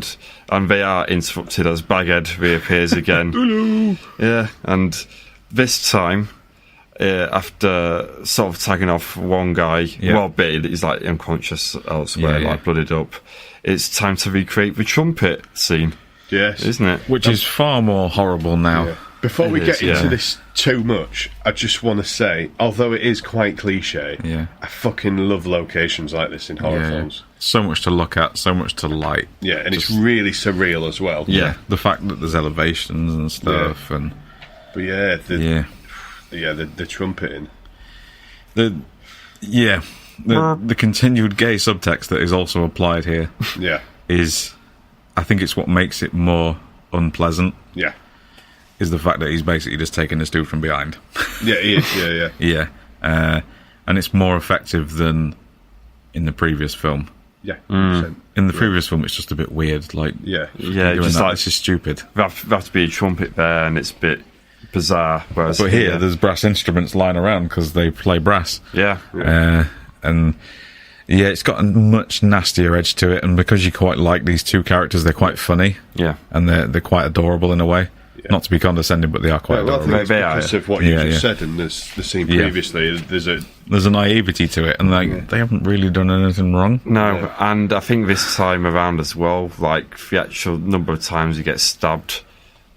And they are interrupted as Baghead reappears again. Hello. Yeah, and this time, after sort of tagging off one guy, well, but he's like unconscious elsewhere, like blooded up. It's time to recreate the trumpet scene. Yes, isn't it? Which is far more horrible now. Yeah. Before we get into this too much, I just want to say, although it is quite cliche, I fucking love locations like this in horror films. So much to look at, so much to like. Yeah, and it's really surreal as well. Yeah, the fact that there's elevations and stuff, and but the trumpeting. The continued gay subtext that is also applied here. Is, I think it's what makes it more unpleasant. Yeah. Is the fact that he's basically just taking this dude from behind. Yeah, he is, yeah. And it's more effective than in the previous film. Yeah. In the previous film, it's just a bit weird. Like, just like, this is stupid. There have to be a trumpet there, and it's a bit bizarre. But here, there's brass instruments lying around because they play brass. Yeah. And it's got a much nastier edge to it, and because you quite like these two characters, they're quite funny. Yeah. And they're quite adorable in a way. Not to be condescending, but they are quite adorable. I think because of what you just said in the scene previously, there's a naivety to it, and they haven't really done anything wrong. No, and I think this time around as well, like the actual number of times he gets stabbed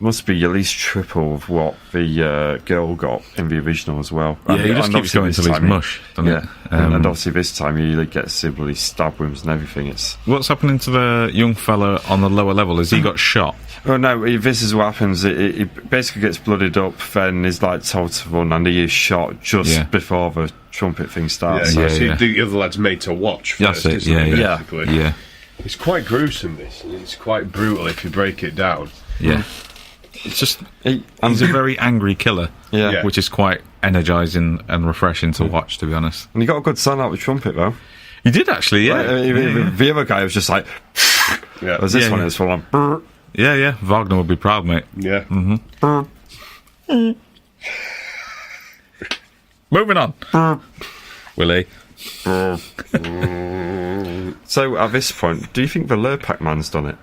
must be at least triple of what the girl got in the original as well. Yeah, he just keeps going till he's mush, doesn't it? And obviously this time he gets similarly stab wounds and everything. What's happening to the young fella on the lower level? Has he got shot? Oh no, this is what happens. He basically gets blooded up, then is like told to run, and he is shot just before the trumpet thing starts. The other lad's made to watch first. That's it. Yeah. It's quite gruesome. This. It's quite brutal if you break it down. Yeah. It's just he's a very angry killer, which is quite energising and refreshing to watch, to be honest. And he got a good sound out with the trumpet, though. He did actually, The other guy was just like, whereas this one is full on. Yeah. Wagner would be proud, mate. Yeah. Moving on. Willie. So at this point, do you think the Lurpak man's done it?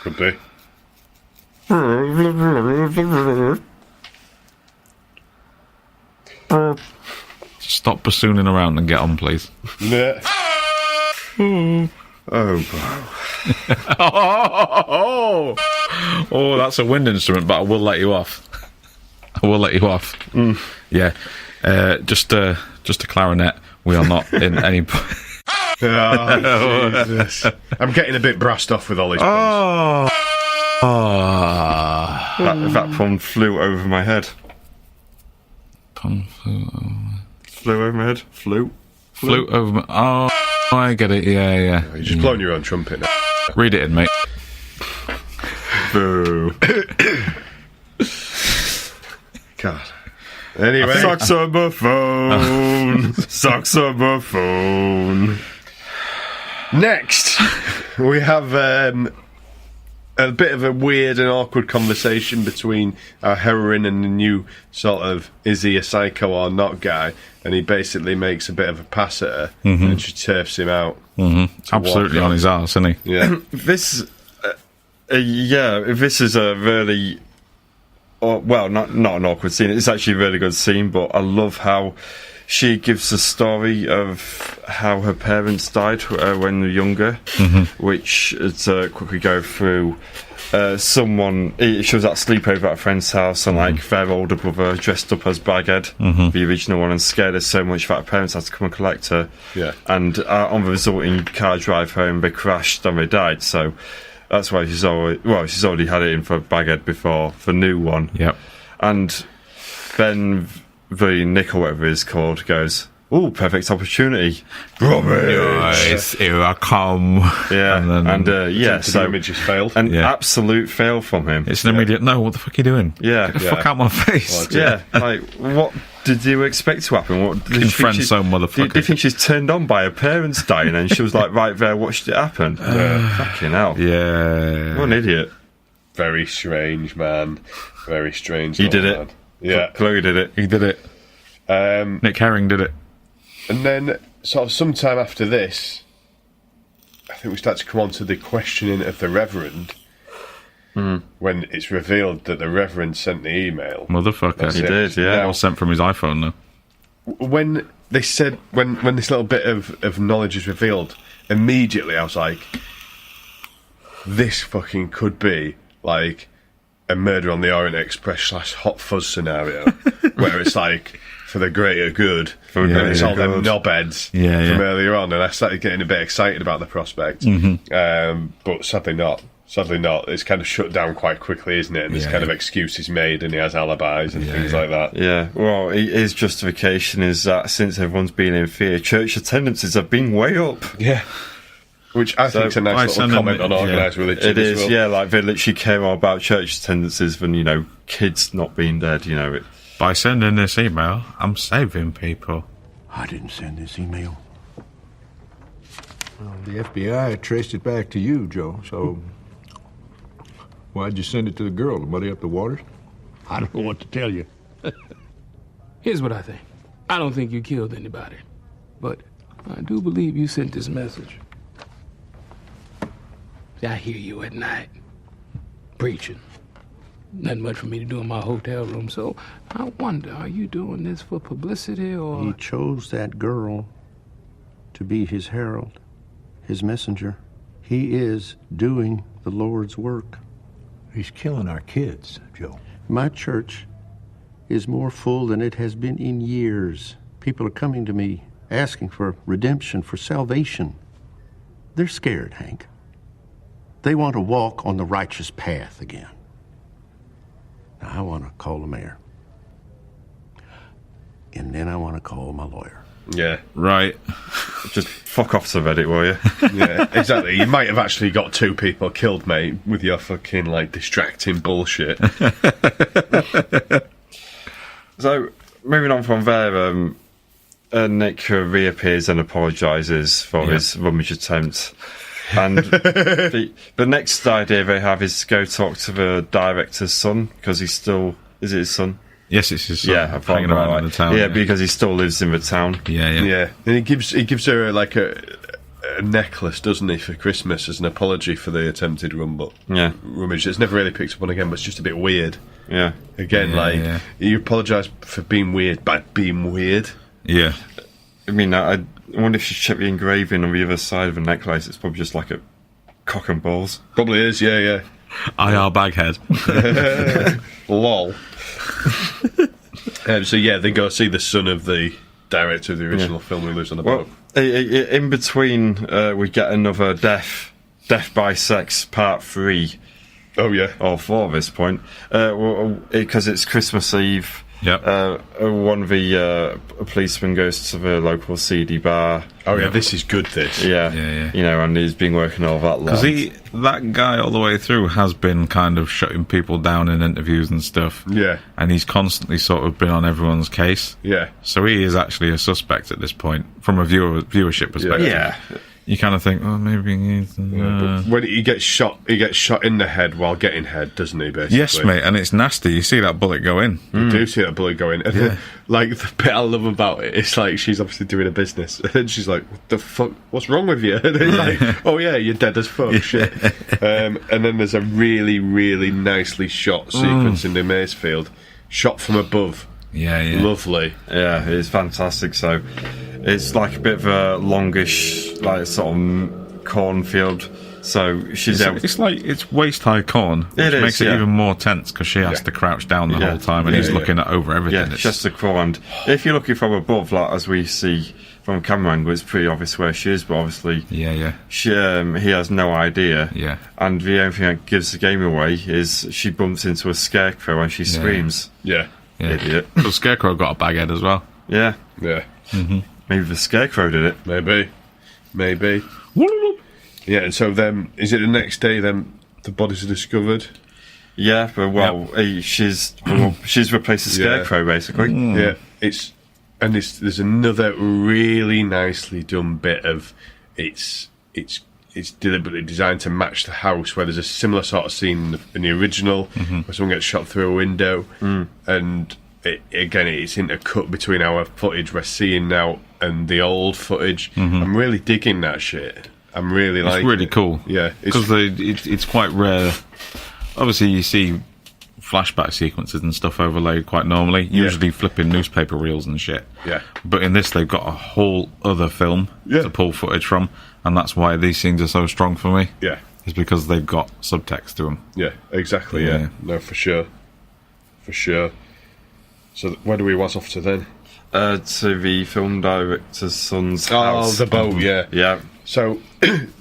Could be. Stop bassooning around and get on, please. Yeah. Oh, that's a wind instrument, but I will let you off. Yeah. Just a clarinet. We are not in any. Oh, Jesus. I'm getting a bit brassed off with all these puns. That pun flew over my head. Flew over my head. Flew over my... Oh, I get it. Yeah. You're just blowing your own trumpet now. Read it in, mate. Boo. God. Anyway. Saxophone. Next, we have a bit of a weird and awkward conversation between our heroine and the new sort of is he a psycho or not guy, and he basically makes a bit of a pass at her and she turfs him out. Absolutely on his arse, isn't he? Yeah. This is a really not an awkward scene. It's actually a really good scene, but I love how she gives a story of how her parents died when they were younger, which quickly go through. She was at sleepover at a friend's house, and like their older brother dressed up as Baghead, the original one, and scared her so much that her parents had to come and collect her. Yeah. And on the resulting car drive home, they crashed and they died. So that's why she's already had it in for Baghead before the new one. Yep. And then the Nick or whatever it's called goes, "Oh, perfect opportunity, Robbie! Yes, here I come." Yeah, so image has failed, an absolute fail from him. It's an immediate no. What the fuck are you doing? Yeah, get the fuck out my face. Like what did you expect to happen? What did friend-zone motherfucker? Do you think she's turned on by her parents dying and she was like right there, watched it happen? Fucking hell! Yeah, what an idiot. Very strange, man. Very strange. He did it. Man. Yeah. Chloe did it. He did it. Nick Herring did it. And then, sort of sometime after this, I think we start to come on to the questioning of the Reverend. When it's revealed that the Reverend sent the email. Motherfucker. He did, yeah. All sent from his iPhone, though. When they said, when this little bit of knowledge is revealed, immediately I was like, this fucking could be like a Murder on the Orient Express / Hot Fuzz scenario, where it's like, for the greater good, and it's all them knobheads from earlier on, and I started getting a bit excited about the prospect. But sadly not. Sadly not. It's kind of shut down quite quickly, isn't it? And there's kind of excuses made, and he has alibis and things like that. Yeah, well, his justification is that since everyone's been in fear, church attendances have been way up. Yeah. Which I think is a nice little comment on organised religion. It is, yeah, like they literally came on about church attendances when, you know, kids not being dead, you know. By sending this email, I'm saving people. I didn't send this email. Well, the FBI traced it back to you, Joe, so why'd you send it to the girl to muddy up the waters? I don't know what to tell you. Here's what I think. I don't think you killed anybody, but I do believe you sent this message. See, I hear you at night, preaching. Nothing much for me to do in my hotel room, so I wonder, are you doing this for publicity or... He chose that girl to be his herald, his messenger. He is doing the Lord's work. He's killing our kids, Joe. My church is more full than it has been in years. People are coming to me asking for redemption, for salvation. They're scared, Hank. They want to walk on the righteous path again. Now, I want to call the mayor. And then I want to call my lawyer. Yeah. Right. Just fuck off to Reddit, will you? Yeah, exactly. You might have actually got 2 people killed, mate, with your fucking, like, distracting bullshit. So, moving on from there, Nick reappears and apologises for his rummage attempt. And the next idea they have is to go talk to the director's son, because he's still... Is it his son? Yes, it's his son. Yeah, hanging around in the town. Yeah, because he still lives in the town. Yeah. And he gives her like a necklace, doesn't he, for Christmas as an apology for the attempted rummage. It's never really picked up on again, but it's just a bit weird. Yeah. Again, you apologise for being weird by being weird. Yeah. I mean, I wonder if you check the engraving on the other side of the necklace. It's probably just like a cock and balls. Probably is, yeah. IR baghead. Lol. So they go see the son of the director of the original film who lives on a boat. In between, we get another Death by Sex Part 3. Oh yeah, or 4 at this point, because it's Christmas Eve. One of the policemen goes to the local seedy bar. Oh yeah, this is good. This, yeah. You know, and he's been working all that long. Because that guy all the way through has been kind of shutting people down in interviews and stuff. Yeah, and he's constantly sort of been on everyone's case. Yeah, so he is actually a suspect at this point from a viewership perspective. Yeah. You kind of think, maybe he's... but when he gets shot in the head while getting head, doesn't he, basically? Yes, mate, and it's nasty. You see that bullet go in. You do see that bullet go in. And like, the bit I love about it, it's like, she's obviously doing a business, and she's like, what the fuck, what's wrong with you? And it's like, oh yeah, you're dead as fuck, shit. And then there's a really, really nicely shot sequence in the Maysfield, shot from above. Yeah. Lovely. Yeah, it's fantastic. So it's like a bit of a longish, like, sort of cornfield. So it's waist high corn, which makes it even more tense because she has to crouch down the whole time, and he's looking at over everything. Yeah, just the crawl. And if you're looking from above, like as we see from a camera angle, it's pretty obvious where she is. But obviously, he has no idea. Yeah, and the only thing that gives the game away is she bumps into a scarecrow and she screams. Yeah. Idiot. The scarecrow got a baghead as well. Yeah. Mm-hmm. Maybe the scarecrow did it. Maybe. Yeah, and so then, is it the next day then the bodies are discovered? Yeah, but she's replaced the scarecrow basically. Yeah, there's another really nicely done bit of it's it's deliberately designed to match the house, where there's a similar sort of scene in the original, where someone gets shot through a window, and it's intercut between our footage we're seeing now and the old footage. I'm really digging that shit. I'm really It's really cool. Yeah, because it's quite rare. Obviously, you see flashback sequences and stuff overlaid quite normally, usually flipping newspaper reels and shit. Yeah. But in this, they've got a whole other film to pull footage from, and that's why these scenes are so strong for me. Yeah. It's because they've got subtext to them. Yeah, exactly, yeah. No, for sure. For sure. So where do we was off to then? To the film director's son's house. Oh, the boat, yeah. Yeah. So,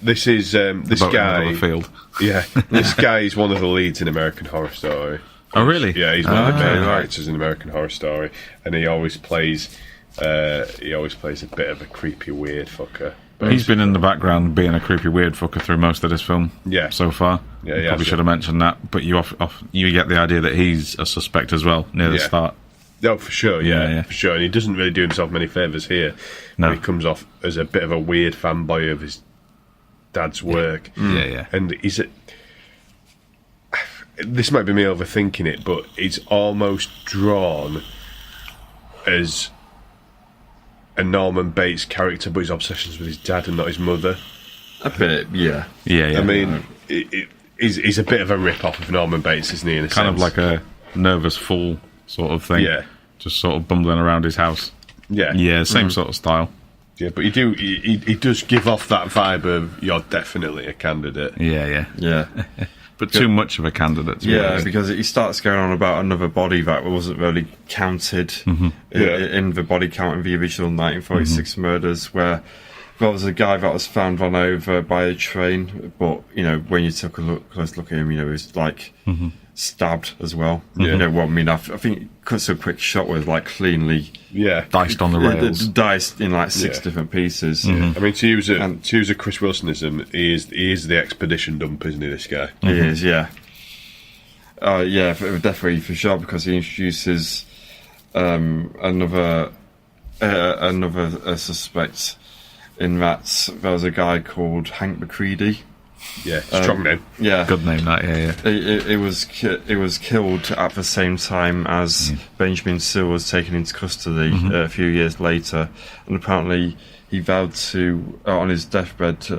this is, this guy... field. Yeah, this guy is one of the leads in American Horror Story. Oh, really? Yeah, he's one of the main characters in American Horror Story, and he always plays a bit of a creepy, weird fucker. But He's been in the background being a creepy, weird fucker through most of this film. Yeah. So far. Yeah, you probably should have mentioned that, but you you get the idea that he's a suspect as well near the start. Oh, for sure, yeah, for sure. And he doesn't really do himself many favours here. No. He comes off as a bit of a weird fanboy of his dad's work. Yeah. And this might be me overthinking it, but he's almost drawn as a Norman Bates character, but his obsessions with his dad and not his mother. A bit, yeah. I mean, he's a bit of a rip-off of Norman Bates, isn't he, in a kind sense? of like a nervous fool sort of thing. Yeah. Just sort of bumbling around his house. Yeah. Yeah, same sort of style. Yeah, but he does give off that vibe of, you're definitely a candidate. Yeah. But too much of a candidate. Because he starts going on about another body that wasn't really counted in the body count in the original 1946 murders, where there was a guy that was found run over by a train, but, you know, when you took a close look at him, you know, he was, like, stabbed as well. You know what I mean? I think it's a quick shot was, like, cleanly... diced on the rails. Diced in, like, 6 different pieces. I mean, to use a Chris Wilsonism, he is the expedition dump, isn't he, this guy? He is, yeah. Definitely, for sure, because he introduces another suspect in that there was a guy called Hank McCready. Yeah, strong name. Yeah, good name. That It was killed at the same time as Benjamin Sill was taken into custody a few years later, and apparently he vowed to on his deathbed. He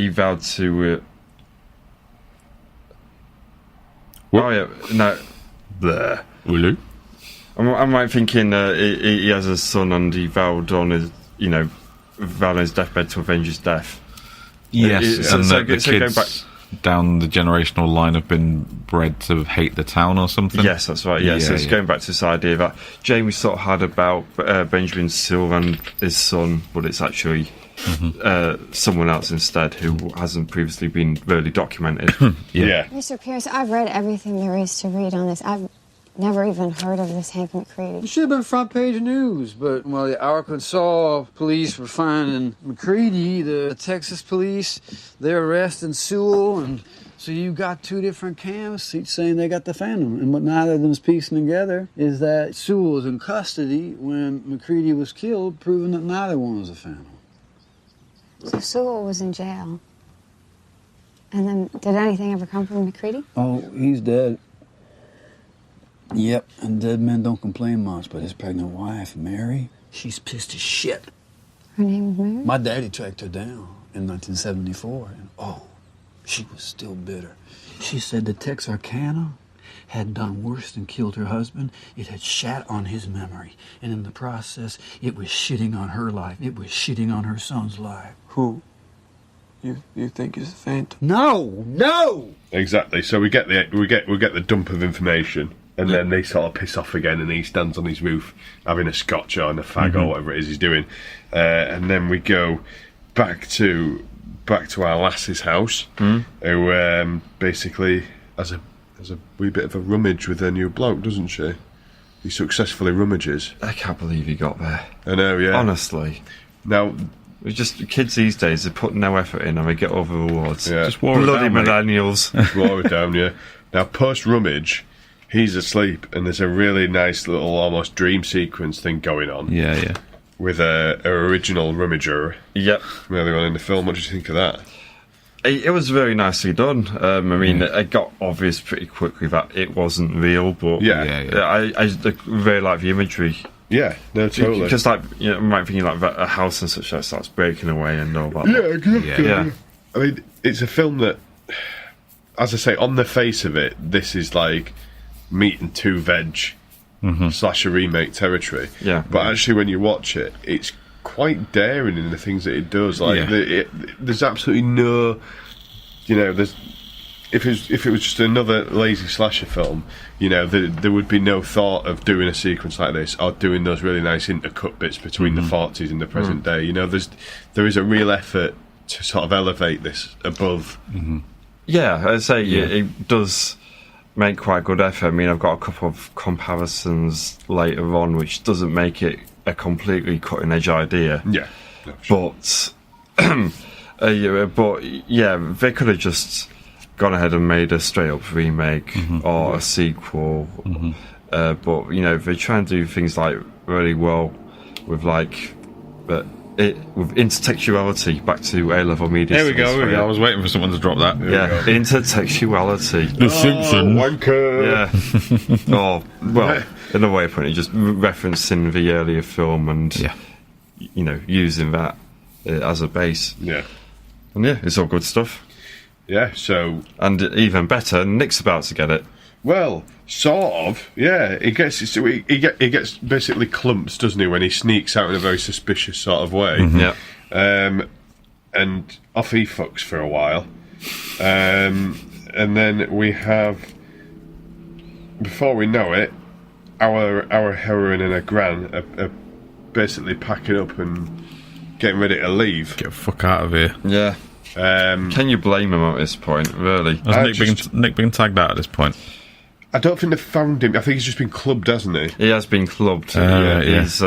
vowed to. Bleh. Ulu? I'm right thinking he has a son and he vowed on his, vowed on his deathbed to avenge his death. Yes, and the kids down the generational line have been bred to hate the town or something. Yes, that's right. Yeah, so it's going back to this idea that Jamie sort of had about Benjamin Sill and his son, but it's actually someone else instead who hasn't previously been really documented. Mr. Pierce, I've read everything there is to read on this. I've never even heard of this Hank McCready. It should have been front page news, but while the Arkansas police were finding McCready, the Texas police, they're arresting Sewell, and so you got 2 different camps, each saying they got the phantom. And what neither of them's piecing together is that Sewell was in custody when McCready was killed, proving that neither one was a phantom. So Sewell was in jail. And then, did anything ever come from McCready? Oh, he's dead. Yep, and dead men don't complain much, but his pregnant wife, Mary, she's pissed as shit. Her name was Mary? My daddy tracked her down in 1974, and she was still bitter. She said the Texarkana had done worse than killed her husband. It had shat on his memory, and in the process, it was shitting on her life. It was shitting on her son's life. Who? You think is a phantom? No! Exactly. So we get the dump of information. And then they sort of piss off again, and he stands on his roof having a scotch or a fag or whatever it is he's doing. And then we go back to our lass's house, who basically has a wee bit of a rummage with her new bloke, doesn't she? He successfully rummages. I can't believe he got there. I know, yeah. Honestly. Now, it's just kids these days, they put no effort in and they get over rewards. Yeah. Just wore bloody it down, millennials. Just wore it down, yeah. Now, post-rummage, he's asleep, and there's a really nice little almost dream sequence thing going on. Yeah. with a original rummager. Yep. From earlier on in the film. What did you think of that? It was very nicely done. I mean, it got obvious pretty quickly that it wasn't real, but I really like the imagery. Yeah, no, totally. Because, like, you know, I might thinking like that a house and such that starts breaking away and all that. Yeah, exactly. Yeah. I mean, it's a film that, as I say, on the face of it, this is like meat and two veg slasher remake territory. Yeah. But actually, when you watch it, it's quite daring in the things that it does. Like, there's absolutely no, you know, there's. If it was just another lazy slasher film, you know, there would be no thought of doing a sequence like this or doing those really nice intercut bits between the 40s and the present day. You know, there is a real effort to sort of elevate this above. Yeah, I'd say it does make quite good effort. I mean, I've got a couple of comparisons later on, which doesn't make it a completely cutting edge idea. Yeah, no, sure. But yeah, they could have just gone ahead and made a straight up remake or a sequel, but you know, they try and do things like really well with like with intertextuality. Back to A-level media. There we go. I was waiting for someone to drop that. Intertextuality. The Simpsons. Wanker. Yeah. Oh well, in a way of putting it, just referencing the earlier film and you know, using that as a base. Yeah. And yeah, it's all good stuff. Yeah, so... And even better, Nick's about to get it. Well, sort of, yeah. He gets basically clumps, doesn't he, when he sneaks out in a very suspicious sort of way. Yeah. And off he fucks for a while. And then we have... Before we know it, our heroine and her gran are basically packing up and getting ready to leave. Get the fuck out of here. Yeah. Can you blame him at this point, really? Has Nick been tagged out at this point? I don't think they've found him. I think he's just been clubbed, hasn't he? He has been clubbed. He's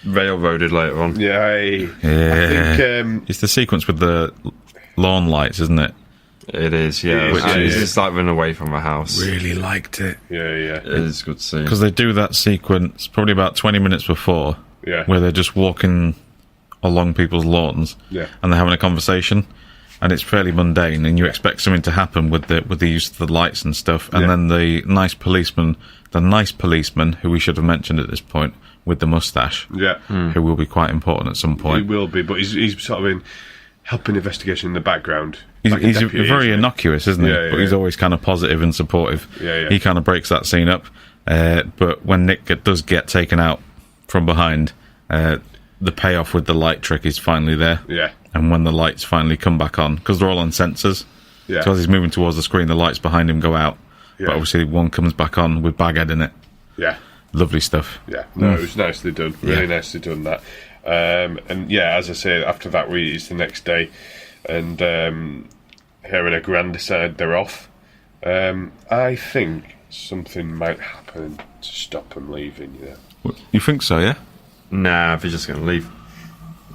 railroaded later on. I think... it's the sequence with the lawn lights, isn't it? It is, yeah. It's like running away from a house. Really liked it. Yeah. It is good to see. Because they do that sequence probably about 20 minutes before, where they're just walking along people's lawns, and they're having a conversation, and it's fairly mundane, and you expect something to happen with the use of the lights and stuff, and then the nice policeman, who we should have mentioned at this point, with the mustache, who will be quite important at some point. He will be, but he's sort of in helping investigation in the background. He's very innocuous, isn't he? But he's always kind of positive and supportive. He kind of breaks that scene up, but when Nick does get taken out from behind, the payoff with the light trick is finally there. Yeah. And when the lights finally come back on, because they're all on sensors, so as he's moving towards the screen, the lights behind him go out. But obviously one comes back on with Baghead in it. Yeah. Lovely stuff. Yeah. No, it was nicely done. Really nicely done, that. And yeah, as I say, after that, it's the next day, and her and her gran decide they're off. I think something might happen to stop them leaving, you know. You think so, yeah? Nah, they're just going to leave.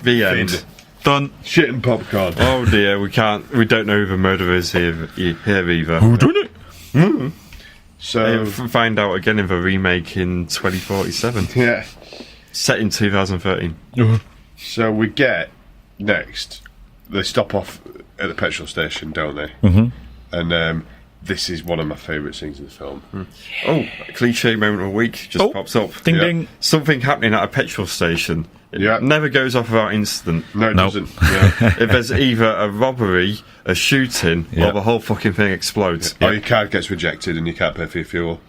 The end. Done. Shit and popcorn. Oh dear, we don't know who the murderer is here either. Who done it? So find out again in the remake in 2047. Yeah. Set in 2013. So we get next, they stop off at the petrol station, don't they? And this is one of my favourite scenes in the film. Oh, cliche moment of the week just pops up. Ding ding. Something happening at a petrol station. It never goes off without incident. No, it doesn't. If there's either a robbery, a shooting, or the whole fucking thing explodes. Or your card gets rejected and you can't pay for your fuel.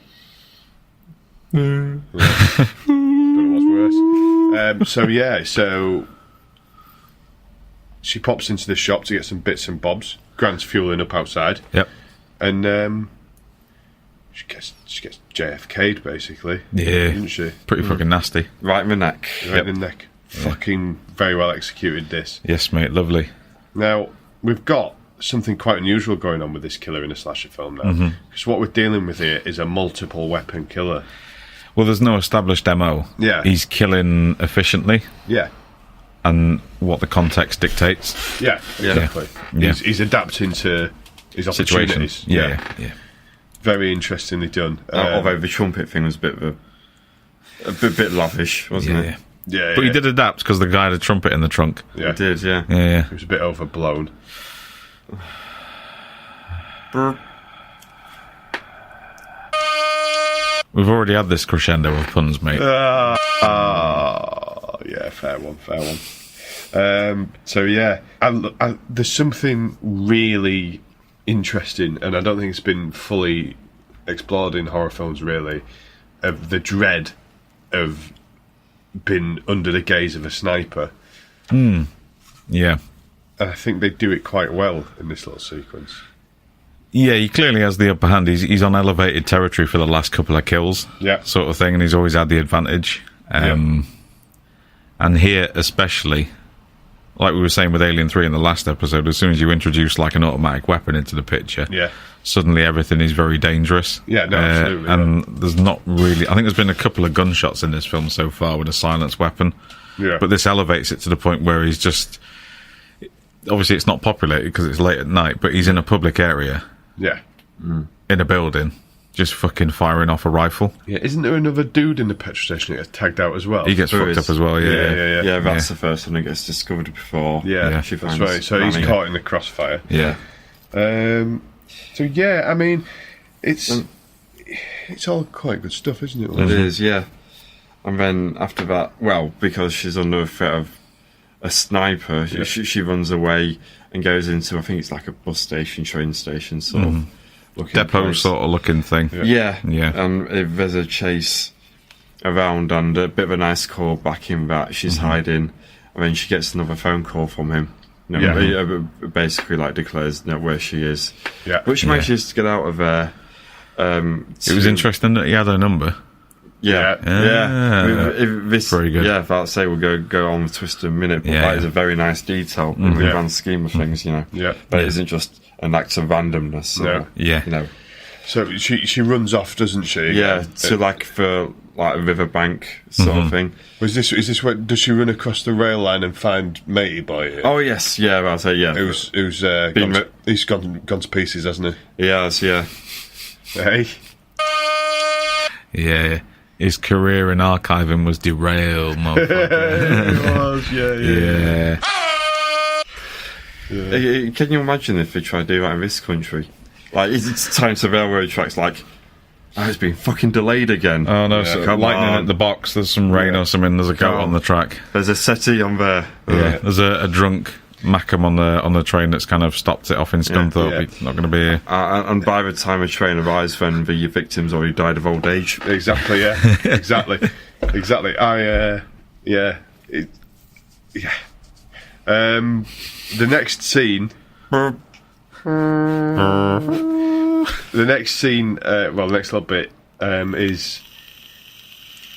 Don't know what's worse. So she pops into the shop to get some bits and bobs. Grant's fueling up outside. Yep. And she gets JFK'd basically. Yeah. Didn't she? Pretty fucking nasty. Right in the neck. Right in the neck. Fucking very well executed, this. Yes, mate, lovely. Now, we've got something quite unusual going on with this killer in a slasher film now. Because what we're dealing with here is a multiple weapon killer. Well, there's no established MO. Yeah. He's killing efficiently. Yeah. And what the context dictates. Yeah, exactly. Yeah. He's adapting to his opportunities. Yeah. Very interestingly done. Although the trumpet thing was a bit lavish, wasn't it? Yeah, But he did adapt because the guy had a trumpet in the trunk. Yeah, He did, yeah. Yeah. It was a bit overblown. We've already had this crescendo of puns, mate. Yeah, fair one. So yeah, there's something really interesting, and I don't think it's been fully explored in horror films, really, of the dread of being under the gaze of a sniper. Yeah. And I think they do it quite well in this little sequence. Yeah, he clearly has the upper hand. He's on elevated territory for the last couple of kills, sort of thing, and he's always had the advantage. And here, especially, like we were saying with Alien 3 in the last episode, as soon as you introduce like an automatic weapon into the picture, suddenly everything is very dangerous. Yeah, no, absolutely. And there's not really... I think there's been a couple of gunshots in this film so far with a silenced weapon. Yeah. But this elevates it to the point where he's just... Obviously, it's not populated because it's late at night, but he's in a public area. Yeah. In a building, just fucking firing off a rifle. Yeah, isn't there another dude in the petrol station that gets tagged out as well? He gets fucked up as well, yeah. Yeah, that's the first one that gets discovered before. Yeah, she that's finds right. So he's caught in the crossfire. Yeah. So yeah, I mean, it's all quite good stuff, isn't it? It is, yeah. And then after that, well, because she's under the threat of a sniper, she runs away and goes into, I think it's like a bus station, train station sort of looking Depot place. sort of looking thing. Yeah. Yeah. And there's a chase around and a bit of a nice call back in that she's hiding, and then she gets another phone call from him. You know, he basically like declares where she is. Yeah. But she manages to get out of there. It was interesting that he had her number. Yeah. This, very good. Yeah, I'd say we'll go on the twist in a minute, but that is a very nice detail in the grand scheme of things, you know. Yeah. But it isn't just an act of randomness. So, you know. So she runs off, doesn't she? Yeah, to like a riverbank sort of thing. Is this where does she run across the rail line and find Matey Boy here? Oh yes, yeah, I'll say yeah. He's gone to pieces, hasn't he? He has, yeah. Hey. Yeah. His career in archiving was derailed, motherfucker. It was, yeah. Can you imagine if they try to do that in this country? Like, it's time to railroad tracks, like, it's been fucking delayed again. Oh no, so lightning at the box, there's some rain or something, there's a goat on the track. There's a settee on there. Yeah, there's a drunk Mackham on the train that's kind of stopped it off in Scunthorpe. He's not going to be here. And by the time a train arrives, then the victims already died of old age. Exactly, yeah. exactly. The next scene... the next little bit is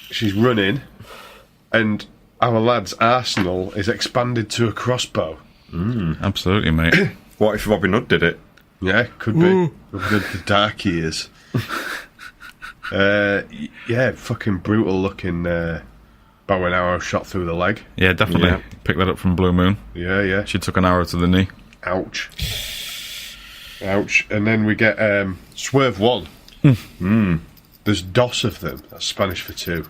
she's running and our lad's arsenal is expanded to a crossbow. Absolutely, mate. What if Robin Hood did it? Yeah, could be. Robin Hood, the dark years. Fucking brutal looking bow and arrow shot through the leg. Yeah, definitely. Yeah. Picked that up from Blue Moon. Yeah. She took an arrow to the knee. Ouch. And then we get Swerve 1. There's DOS of them. That's Spanish for 2.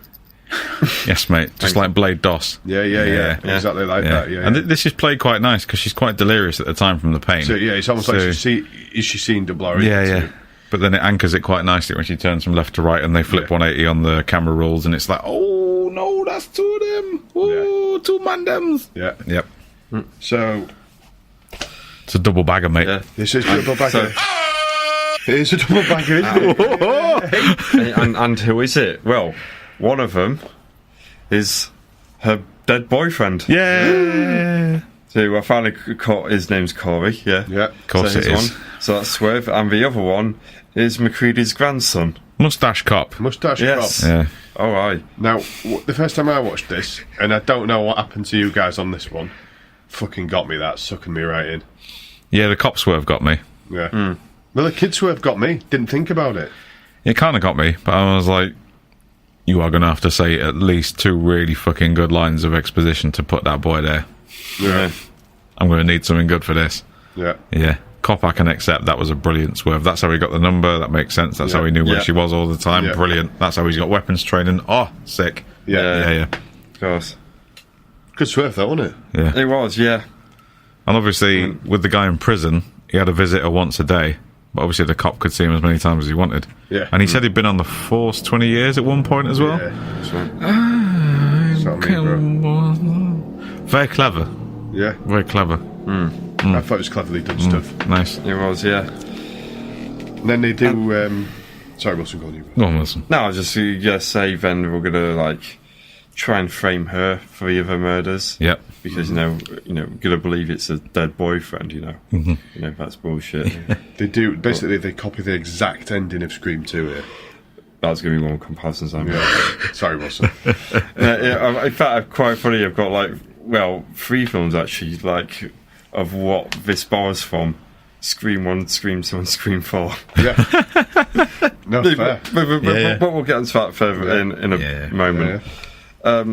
Yes, mate. Just like Blade DOS. Yeah. Exactly like that. Yeah. And this is played quite nice because she's quite delirious at the time from the pain. So it's almost like is she seeing double R? Yeah. But then it anchors it quite nicely when she turns from left to right and they flip 180 on the camera rolls and it's like, oh no, that's two of them. Oh, two mandems. Yeah. Yep. So it's a double bagger, mate. Yeah. This is a double bagger. It's a double bagger, isn't it? And who is it? Well, one of them is her dead boyfriend. Yeah. So I finally caught his name's Corey. Yeah. Of course it is. So that's Swerve, and the other one is McCready's grandson. Mustache Cop. Cop. Yeah. All right. Now, the first time I watched this, and I don't know what happened to you guys on this one, fucking got me. That sucking me right in. Yeah, the cop Swerve got me. Yeah. Well, the kid Swerve got me. Didn't think about it. It kind of got me, but I was like, you are going to have to say at least 2 really fucking good lines of exposition to put that boy there. Yeah. I'm going to need something good for this. Yeah. Cop, I can accept. That was a brilliant Swerve. That's how he got the number. That makes sense. That's how he knew where she was all the time. Brilliant. That's how he's got weapons training. Oh, sick. Yeah. Of course. Good swerve, though, wasn't it? Yeah. It was, yeah. And obviously, with the guy in prison, he had a visitor once a day. But obviously the cop could see him as many times as he wanted. Yeah. And he said he'd been on the force 20 years at one point as well. Yeah, that's right. Sort of me, bro. Very clever. Yeah. Very clever. I thought it was cleverly done stuff. Nice. It was, yeah. And then they do... sorry, Wilson, go on you. Go on, Wilson. No, I was just going to say then we're going to, like, try and frame her for the other murders. Yep. Because, going to believe it's a dead boyfriend, that's bullshit. They do, basically, they copy the exact ending of Scream 2 here. That's going to be one of the comparisons I'm Sorry, Wilson. In fact, quite funny, I've got, 3 films, actually, of what this borrows from. Scream 1, Scream 2, and Scream 4. Yeah. No, fair. But we'll get into that further in a moment. Yeah.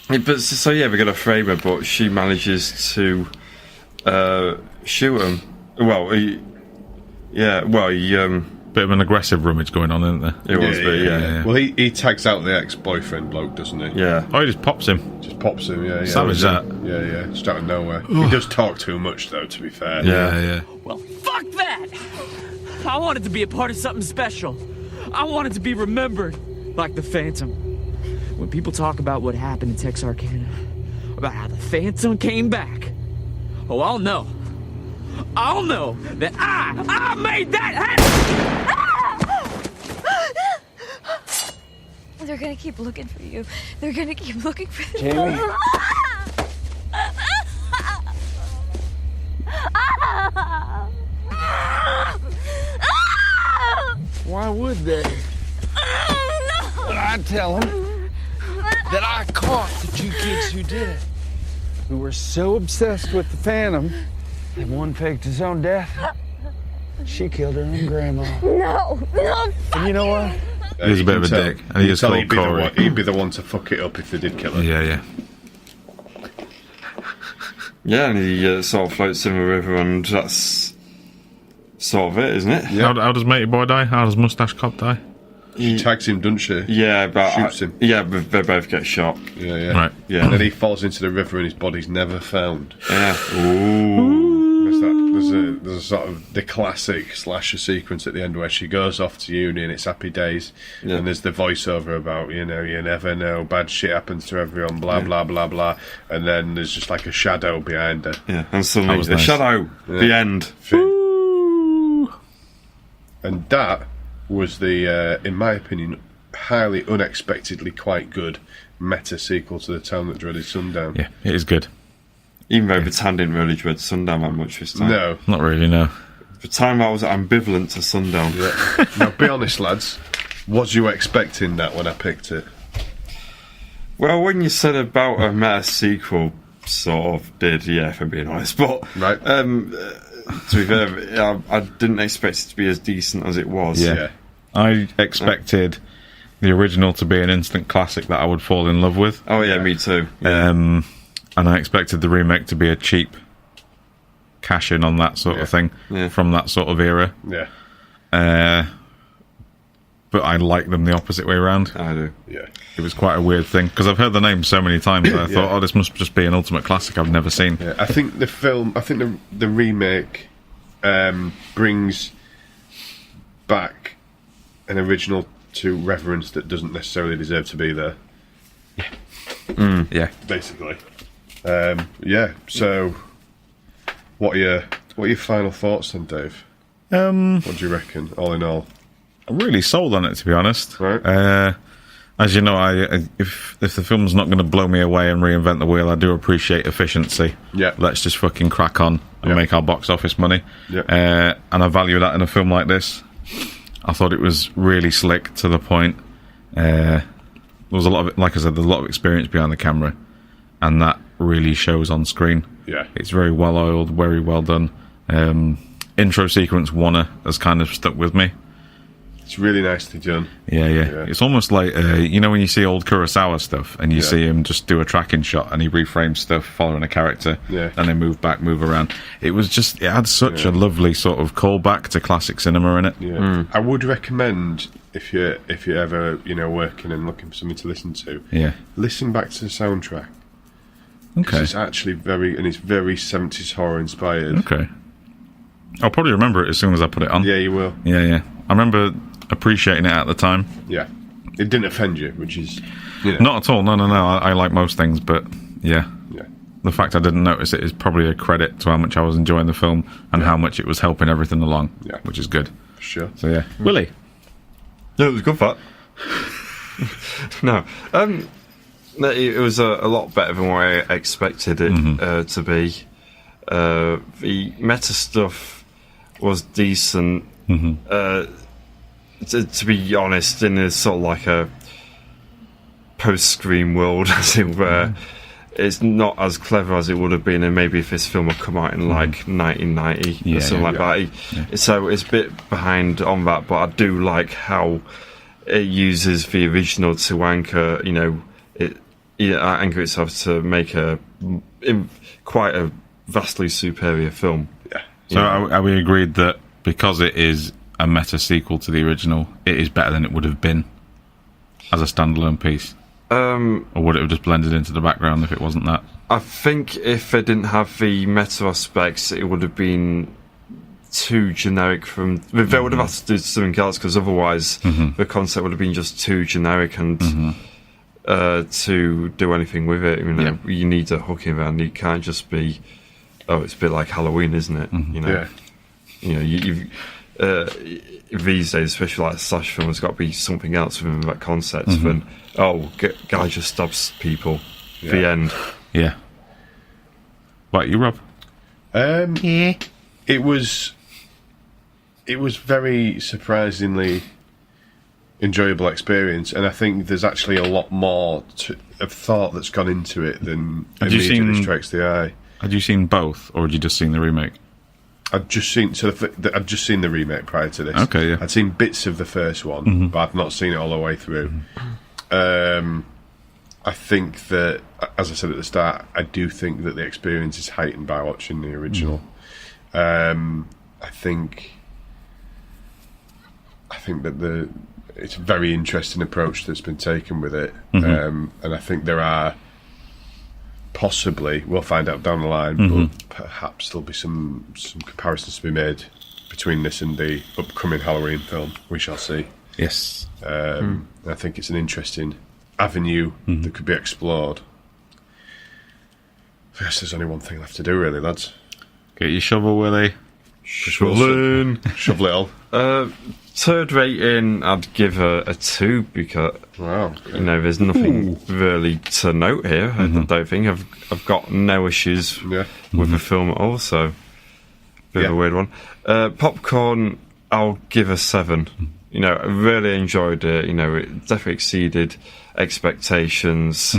But so we're going to frame her, but she manages to shoot him. Well, he bit of an aggressive rummage going on, isn't there? It was, yeah. Well, he tags out the ex-boyfriend bloke, doesn't he? Yeah. Oh, he just pops him. Yeah. Savage that. Yeah. Just out of nowhere. He does talk too much, though, to be fair. Yeah. Well, fuck that! I wanted to be a part of something special. I wanted to be remembered like the Phantom. When people talk about what happened in Texarkana, about how the Phantom came back, I'll know that I made that happen! They're gonna keep looking for you. They're gonna keep looking for you. Jamie. Why would they? But I tell them that I caught the 2 kids who did it, who were so obsessed with the Phantom that one faked his own death. She killed her own grandma. No. And you know what? He's a bit of a dick, and he is called Corey. He'd be the one to fuck it up if they did kill her. Yeah. Yeah, and he sort of floats in the river, and that's sort of it, isn't it? Yeah. How does Matey Boy die? How does Mustache Cop die? She tags him, doesn't she? Yeah, but shoots him. Yeah, but they both get shot. Yeah. Right. Yeah. And then he falls into the river and his body's never found. Yeah. Ooh. There's a sort of the classic slasher sequence at the end where she goes off to uni and it's happy days, and there's the voiceover about you never know, bad shit happens to everyone, blah blah blah blah, and then there's just like a shadow behind her. Yeah, and suddenly the shadow. The end. And that was the, in my opinion, highly unexpectedly quite good meta sequel to The Town That Dreaded Sundown. Yeah, it is good. Even though the Town didn't really dread Sundown that much this time. No. Not really, no. The time I was ambivalent to Sundown. Yeah. Now, be honest, lads. Was you expecting that when I picked it? Well, when you said about a meta sequel, sort of did, yeah, if I'm being honest. But, right. To be fair, I didn't expect it to be as decent as it was. Yeah. I expected the original to be an instant classic that I would fall in love with. Oh, yeah, me too. Yeah. And I expected the remake to be a cheap cash-in on that sort of thing from that sort of era. Yeah. But I like them the opposite way around. I do. Yeah. It was quite a weird thing, because I've heard the name so many times that I thought, oh, this must just be an ultimate classic I've never seen. Yeah. I think the remake brings back an original to reverence that doesn't necessarily deserve to be there. Yeah. Basically. So what are your final thoughts then, Dave? What do you reckon, all in all? I'm really sold on it, to be honest. Right. As you know, if the film's not going to blow me away and reinvent the wheel, I do appreciate efficiency. Yeah. Let's just fucking crack on and make our box office money. Yeah. And I value that in a film like this. I thought it was really slick to the point. There was a lot of, like I said, there's a lot of experience behind the camera, and that really shows on screen. Yeah. It's very well oiled, very well done. Intro sequence Wanna has kind of stuck with me. It's really nicely done. Yeah. It's almost like, you know when you see old Kurosawa stuff and you see him just do a tracking shot and he reframes stuff following a character and then move back, move around. It had such a lovely sort of callback to classic cinema in it. Yeah. I would recommend, if you're ever, working and looking for something to listen to, listen back to the soundtrack Okay. It's actually it's very 70s horror inspired. Okay. I'll probably remember it as soon as I put it on. Yeah, you will. Yeah. I remember appreciating it at the time. Yeah. It didn't offend you, which is... Not at all. No. I like most things, but yeah. The fact I didn't notice it is probably a credit to how much I was enjoying the film and how much it was helping everything along, which is good. For sure. So, yeah. Willie? No, it was good fun. No. It was a lot better than what I expected it to be. The meta stuff was decent. To be honest, in a sort of like a post-Scream world, as it were, it's not as clever as it would have been, and maybe if this film had come out in like 1990 or something like that. So it's a bit behind on that, but I do like how it uses the original to anchor, anchor itself to make quite a vastly superior film. Yeah. So are we agreed that because it is a meta sequel to the original, it is better than it would have been as a standalone piece? Or would it have just blended into the background if it wasn't that? I think if they didn't have the meta aspects, it would have been too generic. They would have had to do something else, because otherwise the concept would have been just too generic, and to do anything with it, you need a hook in there, and it can't just be, it's a bit like Halloween, isn't it? These days, especially like a slash film, there's got to be something else within that concept than guy just stabs people. The end. Yeah. What, you, Rob? It was very surprisingly enjoyable experience, and I think there's actually a lot more of thought that's gone into it than immediately strikes the eye. Had you seen both, or had you just seen the remake? I'd just seen the remake prior to this. Okay, yeah. I'd seen bits of the first one, but I'd not seen it all the way through. I think that, as I said at the start, I do think that the experience is heightened by watching the original. I think that it's a very interesting approach that's been taken with it, and I think there are possibly, we'll find out down the line, but perhaps there'll be some comparisons to be made between this and the upcoming Halloween film. We shall see. Yes. I think it's an interesting avenue that could be explored. I guess there's only one thing left to do, really, lads. Get your shovel, Willie. Shovel it all. Third rating, I'd give a 2, because there's nothing really to note here. I don't think I've got no issues with the film at all. So bit of a weird one. Popcorn, I'll give a 7. I really enjoyed it. It definitely exceeded expectations.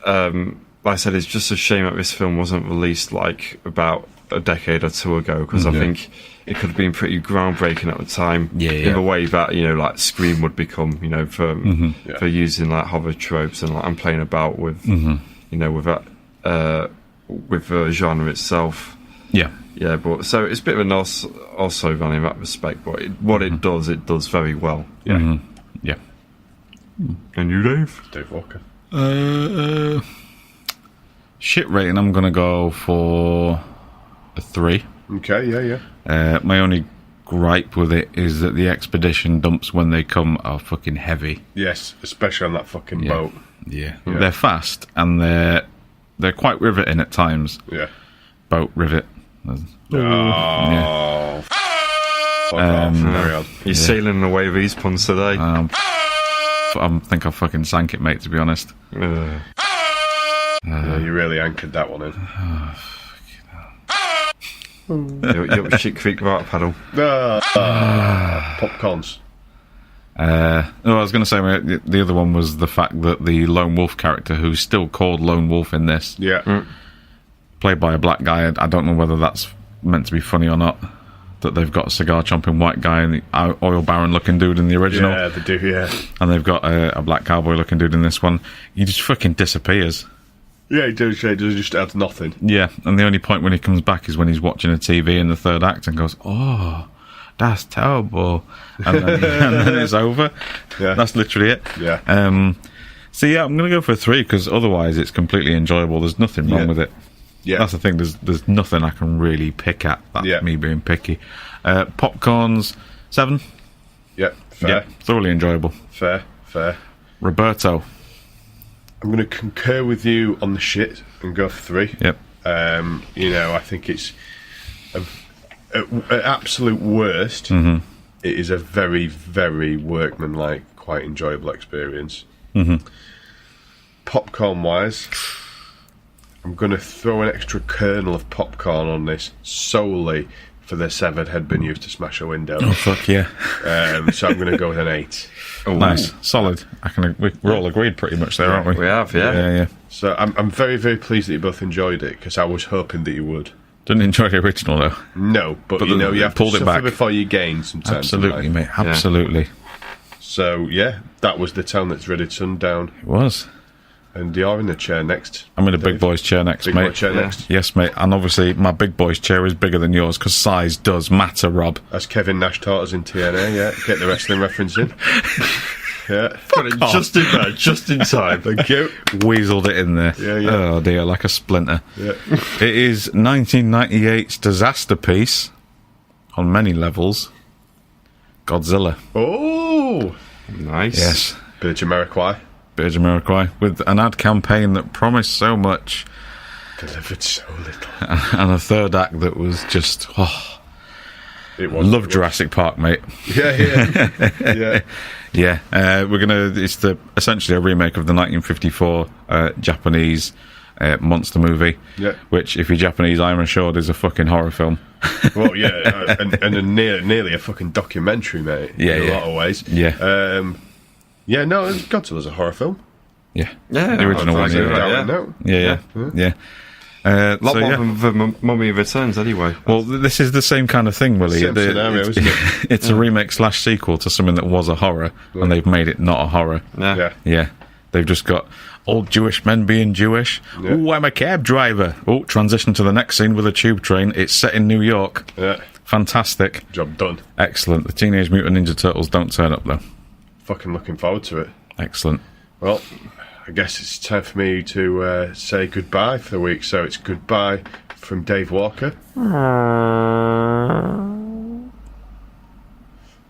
Like I said, it's just a shame that this film wasn't released like about a decade or two ago, because I think it could have been pretty groundbreaking at the time, in the way that like Scream would become, for using like horror tropes and playing about with, with that, with the genre itself. Yeah, but so it's a bit of a loss also in that respect. But what it does very well. Yeah. And you, Dave? Dave Walker. Shit rating, I'm gonna go for a 3. Okay, yeah. My only gripe with it is that the expedition dumps when they come are fucking heavy. Yes, especially on that fucking boat. Yeah. They're fast, and they're quite riveting at times. Yeah. Boat rivet. Yeah. You're sailing away with these puns today. I think I fucking sank it, mate, to be honest. You really anchored that one in. You're up shit creek without a paddle. Popcorns. I was going to say the other one was the fact that the Lone Wolf character, who's still called Lone Wolf in this, played by a black guy. I don't know whether that's meant to be funny or not, that they've got a cigar-chomping white guy and the oil baron-looking dude in the original. Yeah, they do, yeah. And they've got a black cowboy-looking dude in this one. He just fucking disappears. Yeah, he does. He just adds nothing. Yeah, and the only point when he comes back is when he's watching a TV in the third act and goes, "Oh, that's terrible," and then it's over. Yeah, that's literally it. Yeah. So yeah, I'm going to go for 3 because otherwise it's completely enjoyable. There's nothing wrong with it. Yeah, that's the thing. There's nothing I can really pick at. That's me being picky. Popcorns 7. Yeah, fair. Yeah, thoroughly enjoyable. Fair. Roberto. I'm going to concur with you on the shit and go for 3. Yep. I think it's at absolute worst. Mm-hmm. It is a very, very workmanlike, quite enjoyable experience. Mm-hmm. Popcorn-wise, I'm going to throw an extra kernel of popcorn on this solely for the severed head being used to smash a window. Oh, fuck yeah. So I'm going to go with an 8. Oh, nice. Solid. We're all agreed pretty much there, aren't we? We have, yeah. Yeah. So I'm very, very pleased that you both enjoyed it, because I was hoping that you would. Didn't enjoy the original, though. No, but you have pulled to it suffer back before you gain sometimes. Absolutely, mate. Absolutely. So, that was The Town That Dreaded Sundown. It was. And you're in the chair next. I'm in a big boy's chair next, big mate. Boy chair next. Yes, mate. And obviously, my big boy's chair is bigger than yours because size does matter, Rob. As Kevin Nash taught us in TNA, get the wrestling reference in. Yeah. Got it just in there, just in time. Thank you. Weaseled it in there. Yeah. Oh, dear, like a splinter. Yeah. It is 1998's disaster piece on many levels. Godzilla. Oh! Nice. Yes. Bit of Jamiroquai, with an ad campaign that promised so much, delivered so little, and a third act that was just love Jurassic Park, mate. Yeah. It's essentially a remake of the 1954 Japanese monster movie. Yeah. Which, if you're Japanese, I'm assured is a fucking horror film. Well, yeah, and nearly a fucking documentary, mate. Yeah, in a lot of ways. Yeah. No, Godzilla's a horror film. Yeah, the original one. Yeah. A lot more than Mummy Returns, anyway. Well, this is the same kind of thing, Willie. Same scenario, isn't it? It's a remake / sequel to something that was a horror, and they've made it not a horror. Yeah. They've just got old Jewish men being Jewish. Yeah. Oh, I'm a cab driver. Oh, transition to the next scene with a tube train. It's set in New York. Yeah. Fantastic. Job done. Excellent. The Teenage Mutant Ninja Turtles don't turn up, though. Fucking looking forward to it. Excellent. Well, I guess it's time for me to say goodbye for the week. So it's goodbye from Dave Walker.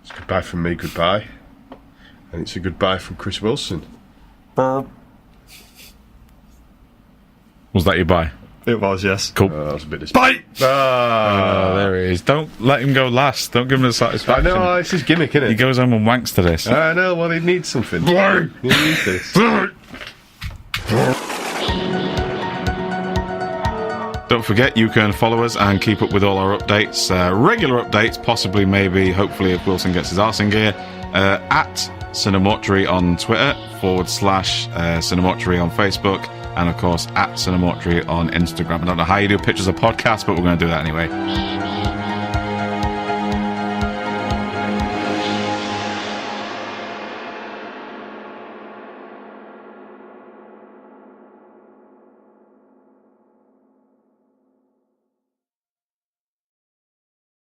It's goodbye from me, goodbye. And it's a goodbye from Chris Wilson. Was that your bye? It was, yes. Cool. That was a bit disappointing. Bye! There it is. Don't let him go last. Don't give him the satisfaction. I know, it's his gimmick, isn't it? He goes home and wanks to this. I know, well, he needs something. He needs this. Don't forget, you can follow us and keep up with all our updates. Regular updates, possibly, maybe, hopefully, if Wilson gets his arse in gear. At CineMortuary on Twitter, / CineMortuary on Facebook, and of course at CineMortuary on Instagram. I don't know how you do pictures of podcasts, but we're going to do that anyway.